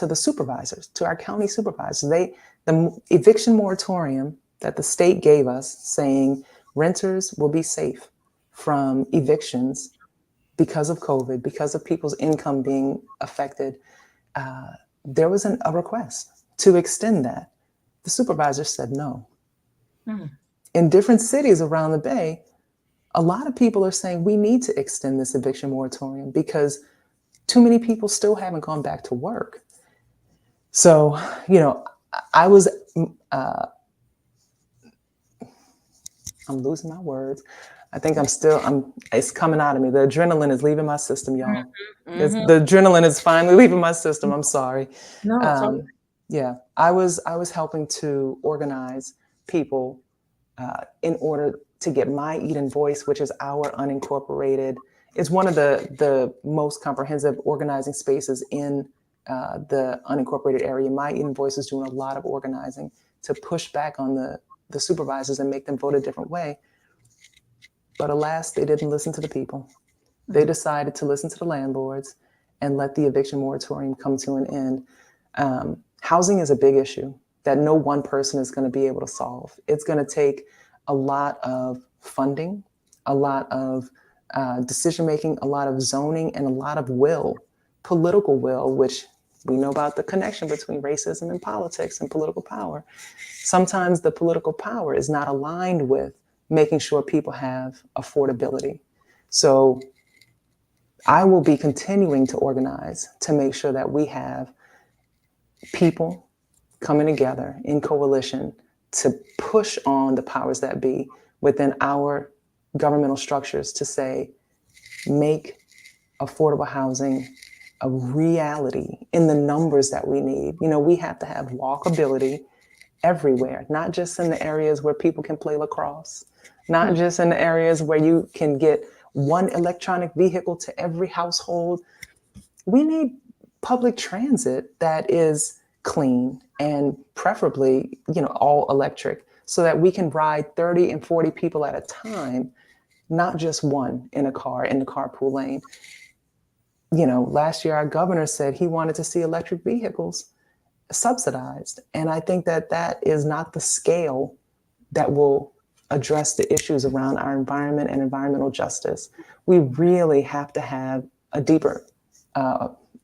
the supervisors, to our county supervisors. The eviction moratorium that the state gave us, saying renters will be safe from evictions because of COVID, because of people's income being affected. There was a request to extend that. The supervisor said no. Mm. In different cities around the Bay, a lot of people are saying we need to extend this eviction moratorium because too many people still haven't gone back to work. So, I was, I'm losing my words. I think it's coming out of me. The adrenaline is leaving my system, y'all. Mm-hmm. The adrenaline is finally leaving my system. I'm sorry. No, yeah, I was helping to organize people in order to get My Eden Voice, which is our unincorporated, it's one of the most comprehensive organizing spaces in the unincorporated area. My Eden Voice is doing a lot of organizing to push back on the supervisors and make them vote a different way. But alas, they didn't listen to the people. They decided to listen to the landlords and let the eviction moratorium come to an end. Housing is a big issue that no one person is going to be able to solve. It's going to take a lot of funding, a lot of decision-making, a lot of zoning, and a lot of political will, which we know about the connection between racism and politics and political power. Sometimes the political power is not aligned with making sure people have affordability. So I will be continuing to organize to make sure that we have people coming together in coalition to push on the powers that be within our governmental structures to say, make affordable housing a reality in the numbers that we need. We have to have walkability everywhere, not just in the areas where people can play lacrosse, not just in the areas where you can get one electronic vehicle to every household. We need public transit that is clean and preferably, all electric, so that we can ride 30 and 40 people at a time, not just one in a car in the carpool lane. Last year, our governor said he wanted to see electric vehicles subsidized. And I think that is not the scale that will address the issues around our environment and environmental justice. We really have to have a deeper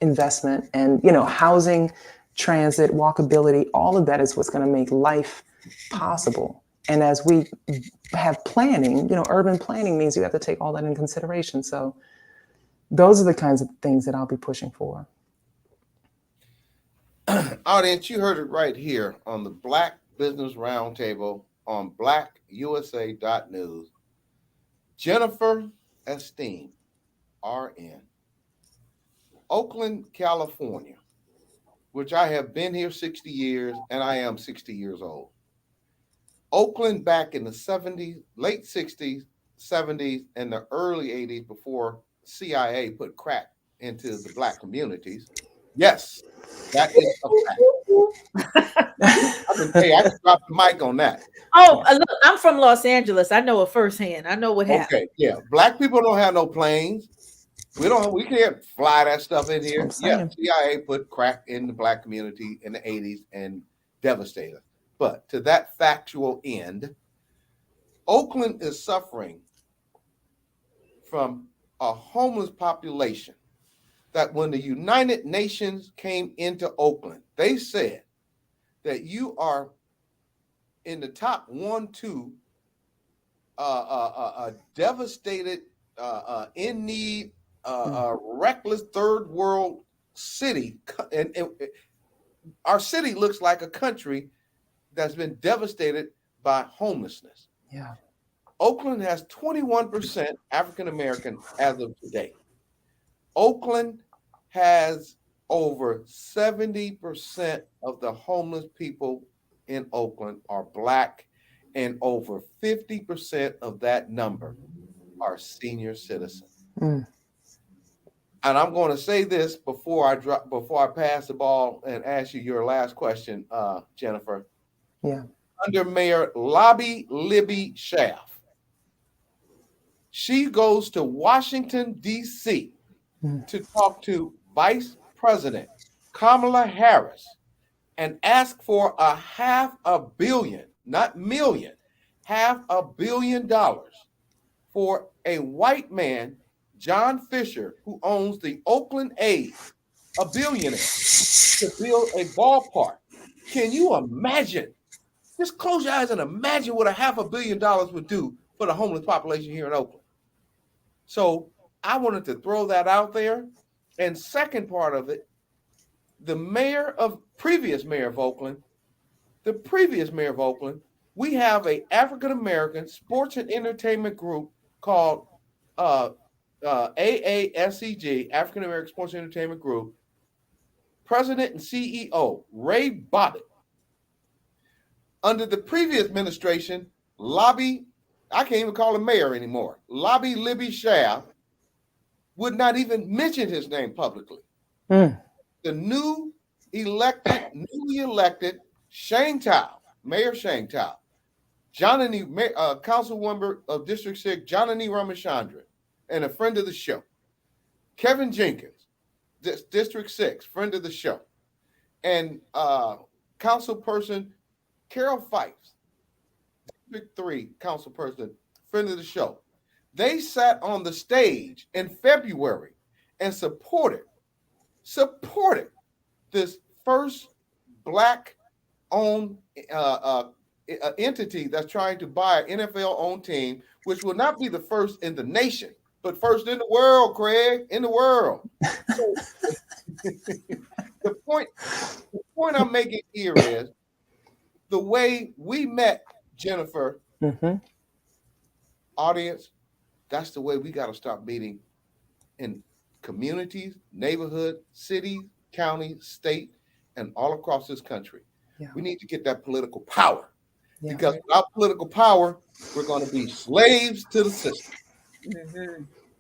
investment. And, housing transit, walkability, all of that is what's going to make life possible. And as we have planning, urban planning means you have to take all that in consideration. So those are the kinds of things that I'll be pushing for. Audience, you heard it right here on the Black Business Roundtable on blackusa.news. Jenifer Esteen, RN, Oakland, California, which I have been here 60 years, and I am 60 years old. Oakland back in the 70s, late 60s, 70s, and the early 80s before CIA put crack into the Black communities. Yes, that is a fact. I can drop the mic on that. Oh, look, I'm from Los Angeles. I know it firsthand. I know what happened. Okay, yeah. Black people don't have no planes. We can't fly that stuff in here. Yeah, CIA put crack in the Black community in the 80s and devastated. But to that factual end, Oakland is suffering from a homeless population that when the United Nations came into Oakland, they said that you are in the top 1, 2, devastated, in need, reckless third world city. And our city looks like a country that's been devastated by homelessness. Yeah. Oakland has 21% African American as of today. Oakland has over 70% of the homeless people in Oakland are Black, and over 50% of that number are senior citizens. And I'm going to say this before I pass the ball and ask you your last question, Jenifer. Yeah. Under Mayor Libby Schaaf, she goes to Washington, D.C. to talk to Vice President Kamala Harris and ask for $500 million, not million, $500 million for a white man, John Fisher, who owns the Oakland A's, a billionaire, to build a ballpark. Can you imagine? Just close your eyes and imagine what $500 million would do for the homeless population here in Oakland. So I wanted to throw that out there. And second part of it, the previous mayor of Oakland, we have an African-American sports and entertainment group called AASEG, African American Sports and Entertainment Group, President and CEO, Ray Bobbitt. Under the previous administration, I can't even call him mayor anymore, Libby Schaaf would not even mention his name publicly. The newly elected Mayor Shane Tao, Councilmember of District 6, Johnny Ramachandran, and a friend of the show, Kevin Jenkins, District 6, friend of the show, and Councilperson Carol Fikes, District 3 councilperson, friend of the show. They sat on the stage in February and supported this first Black-owned entity that's trying to buy an NFL-owned team, which will not be the first in the nation, but first in the world, Craig, in the world. So, the point I'm making here is the way we met, Jenifer, audience, that's the way we got to start meeting in communities, neighborhoods, cities, counties, state, and all across this country. Yeah. We need to get that political power. Yeah. Because without political power, we're going to be slaves to the system.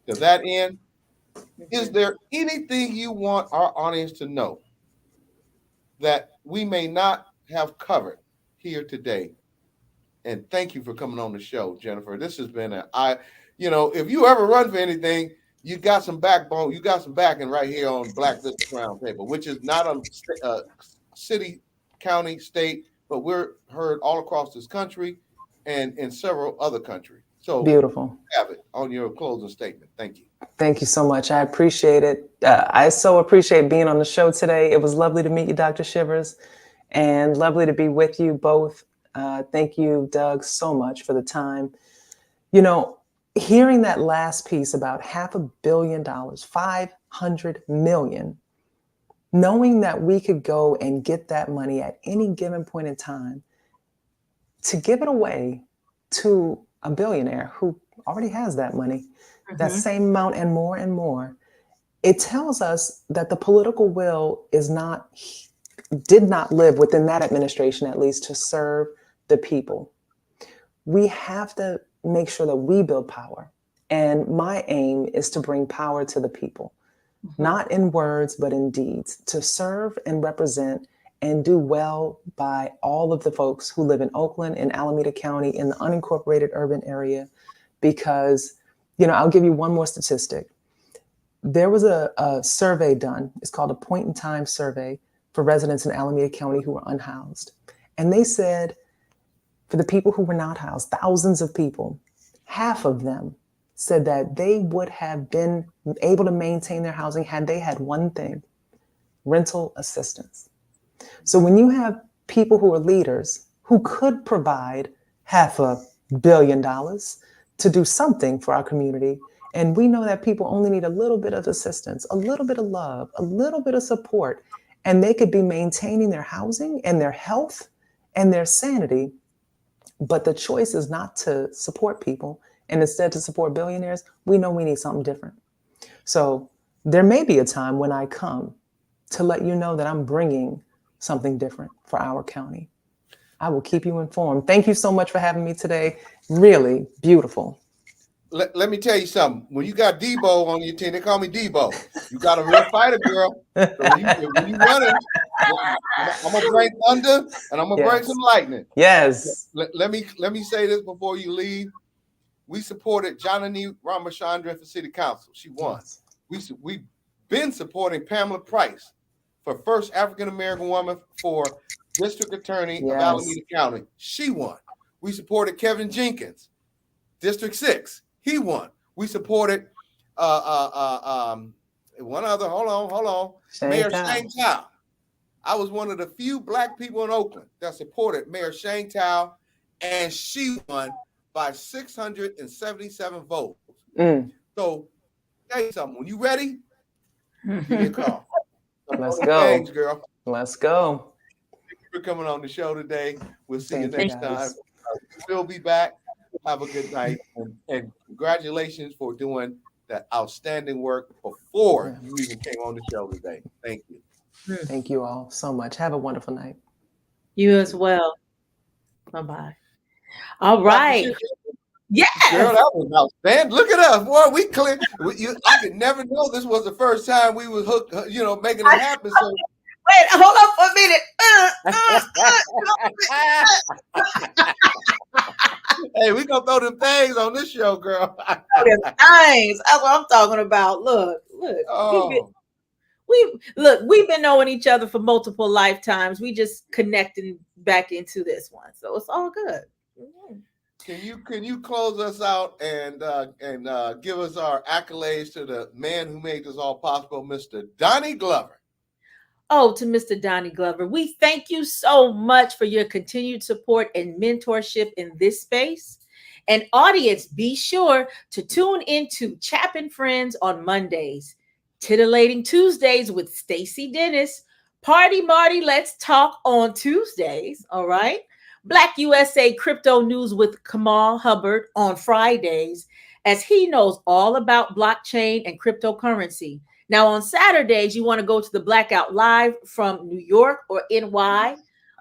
To that end, is there anything you want our audience to know that we may not have covered here today? And thank you for coming on the show, Jenifer. This has been if you ever run for anything, you got some backbone, you got some backing right here on Black Business Roundtable, which is not a city, county, state, but we're heard all across this country and in several other countries. So beautiful. Have it on your closing statement. Thank you. Thank you so much. I appreciate it. I so appreciate being on the show today. It was lovely to meet you, Dr. Shivers, and lovely to be with you both. Thank you, Doug, so much for the time. You know, hearing that last piece about $500 million, 500 million, knowing that we could go and get that money at any given point in time to give it away to a billionaire who already has that money, that same amount and more, it tells us that the political will did not live within that administration, at least, to serve the people. We have to make sure that we build power. And my aim is to bring power to the people, not in words, but in deeds, to serve and represent and do well by all of the folks who live in Oakland, in Alameda County, in the unincorporated urban area. Because, I'll give you one more statistic. There was a survey done. It's called a point in time survey for residents in Alameda County who were unhoused. And they said, for the people who were not housed, thousands of people, half of them said that they would have been able to maintain their housing had they had one thing: rental assistance. So when you have people who are leaders who could provide $500 million to do something for our community, and we know that people only need a little bit of assistance, a little bit of love, a little bit of support, and they could be maintaining their housing and their health and their sanity. But the choice is not to support people and instead to support billionaires. We know we need something different. So there may be a time when I come to let you know that I'm bringing something different for our county. I will keep you informed. Thank you so much for having me today. Really beautiful. Let me tell you something. When you got Debo on your team, they call me Debo. You got a real fighter, girl. So when you running, I'm gonna bring thunder and I'm gonna bring some lightning. Yes. Let me say this before you leave. We supported Jenifer Esteen for city council. She won. We've been supporting Pamela Price for first African American woman for district attorney of Alameda County. She won. We supported Kevin Jenkins, District 6. He won. We supported one other. Hold on. Mayor Shane Tao. I was one of the few Black people in Oakland that supported Mayor Shane Tao, and she won by 677 votes. So, tell you something. When you ready, give me a call. Let's go. Thanks, girl. Let's go. Thank you for coming on the show today. We'll see you next time. We'll be back. Have a good night, and congratulations for doing that outstanding work before you even came on the show today. Thank you. Thank you all so much. Have a wonderful night. You as well. Bye-bye. All right. Yes. Girl, that was outstanding. Look at us, boy. We clear. I could never know this was the first time we was hooked, making it happen. So wait, hold on for a minute. Hey, we gonna throw them things on this show, girl. Them things. That's what I'm talking about. Look. Oh. We've been knowing each other for multiple lifetimes. We just connecting back into this one, so it's all good. Can you close us out and give us our accolades to the man who made this all possible, Mr. Donnie Glover? Oh, to Mr. Donnie Glover, we thank you so much for your continued support and mentorship in this space. And audience, be sure to tune into Chap and Friends on Mondays, Titillating Tuesdays with Stacey Dennis, Party Marty Let's Talk on Tuesdays, all right? Black USA Crypto News with Kamal Hubbard on Fridays, as he knows all about blockchain and cryptocurrency. Now, on Saturdays, you want to go to the Blackout Live from New York or NY.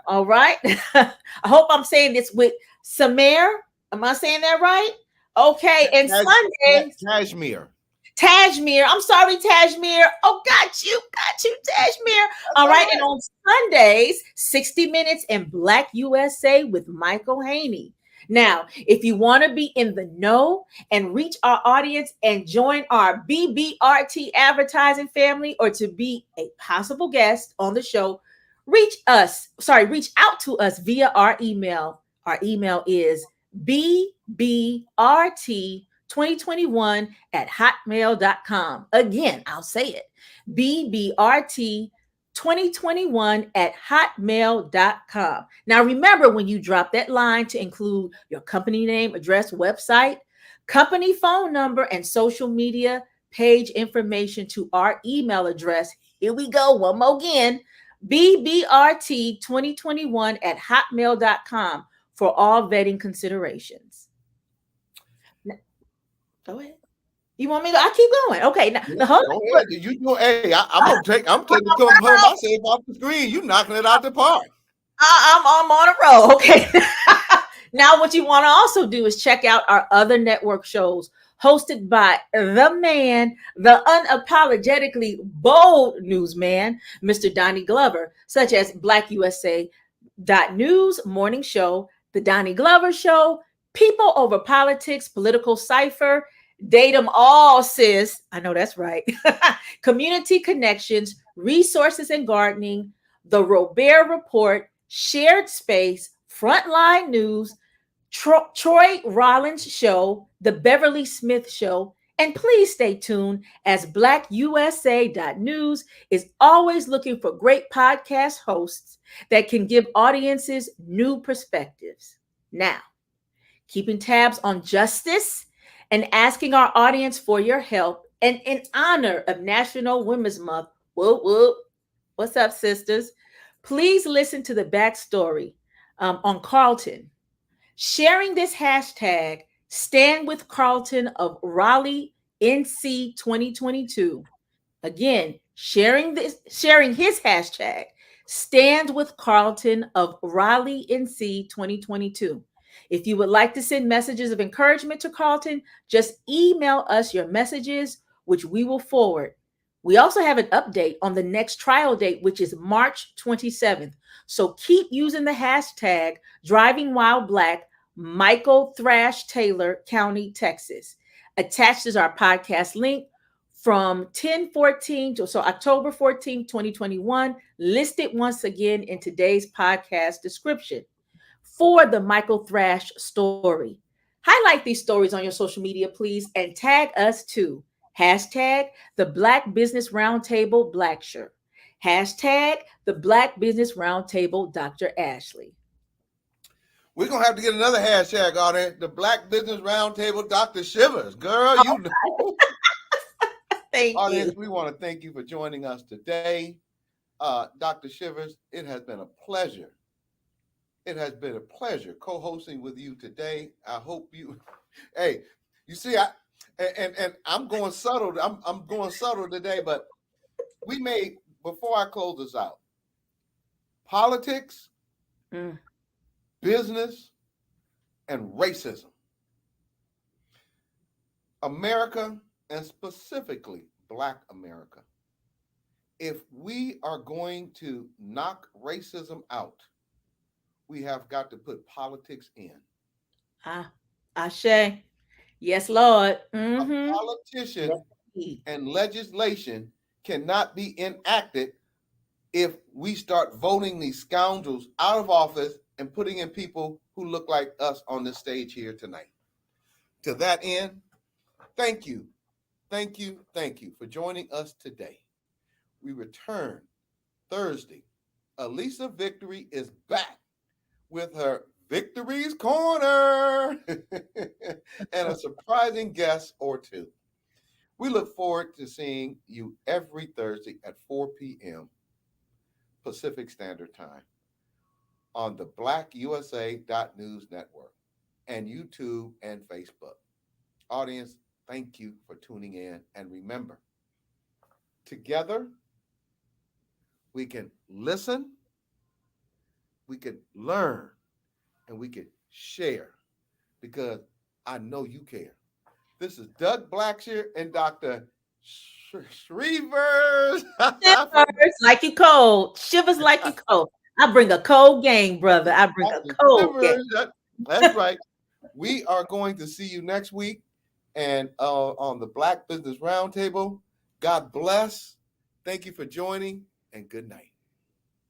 All right. I hope I'm saying this with Samir. Am I saying that right? Okay. And Sundays. Tajmir. I'm sorry, Tajmir. Oh, got you, Tajmir. All right. And on Sundays, 60 Minutes in Black USA with Michael Haney. Now, if you want to be in the know and reach our audience and join our BBRT advertising family, or to be a possible guest on the show, reach out to us via our email. Our email is BBRT 2021 at hotmail.com. Again, I'll say it. BBRT 2021 at hotmail.com. Now, remember when you drop that line to include your company name, address, website, company phone number, and social media page information to our email address. Here we go. One more again. BBRT 2021 at hotmail.com for all vetting considerations. Go ahead. You want me to? I keep going. Okay. Now, Yeah, go ahead. You know, hey, I'm taking the comb myself off the screen. You knocking it out the park. I'm on a roll. Okay. Now, what you want to also do is check out our other network shows hosted by the man, the unapologetically bold newsman, Mr. Donnie Glover, such as Black USA News Morning Show, The Donnie Glover Show, People Over Politics, Political Cipher, Date 'em All, Sis. I know that's right. Community Connections, Resources and Gardening, The Robert Report, Shared Space, Frontline News, Troy Rollins Show, The Beverly Smith Show, and please stay tuned as BlackUSA.News is always looking for great podcast hosts that can give audiences new perspectives. Now, keeping tabs on justice and asking our audience for your help, and in honor of National Women's Month, whoop, whoop. What's up, sisters? Please listen to the backstory on Carlton. Sharing this hashtag, Stand with Carlton of Raleigh, NC 2022. Again, sharing his hashtag, Stand with Carlton of Raleigh, NC 2022. If you would like to send messages of encouragement to Carlton, just email us your messages, which we will forward. We also have an update on the next trial date, which is March 27th. So keep using the hashtag Driving While Black, Michael Thrash Taylor, County, Texas. Attached is our podcast link from October 14, 2021, listed once again in today's podcast description for the Michael Thrash story. Highlight these stories on your social media, please, and tag us too. Hashtag the Black Business Roundtable Blacksher. Hashtag the Black Business Roundtable Dr. Ashley. We're going to have to get another hashtag on it. The Black Business Roundtable Dr. Shivers. Girl, you know. Thank Audience, you. we want to thank you for joining us today. Dr. Shivers, it has been a pleasure. It has been a pleasure co-hosting with you today. I hope you, hey, you see, I'm going subtle. I'm going subtle today, but we made, before I close this out, politics, business, and racism. America, and specifically Black America, if we are going to knock racism out, we have got to put politics in. Ashe. Yes, Lord. A politician and legislation cannot be enacted if we start voting these scoundrels out of office and putting in people who look like us on this stage here tonight. To that end, thank you for joining us today. We return Thursday. Elisa Victory is back with her Victory's Corner and a surprising guest or two. We look forward to seeing you every Thursday at 4 p.m. Pacific Standard Time on the BlackUSA.News Network and YouTube and Facebook. Audience, thank you for tuning in. And remember, together, we can listen, we can learn, and we can share, because I know you care. This is Doug Blacksher and Dr. Shivers. Shivers like you cold. Shivers like you cold. I bring a cold game, brother. I bring a cold game. That's right. We are going to see you next week and on the Black Business Roundtable. God bless. Thank you for joining, and good night.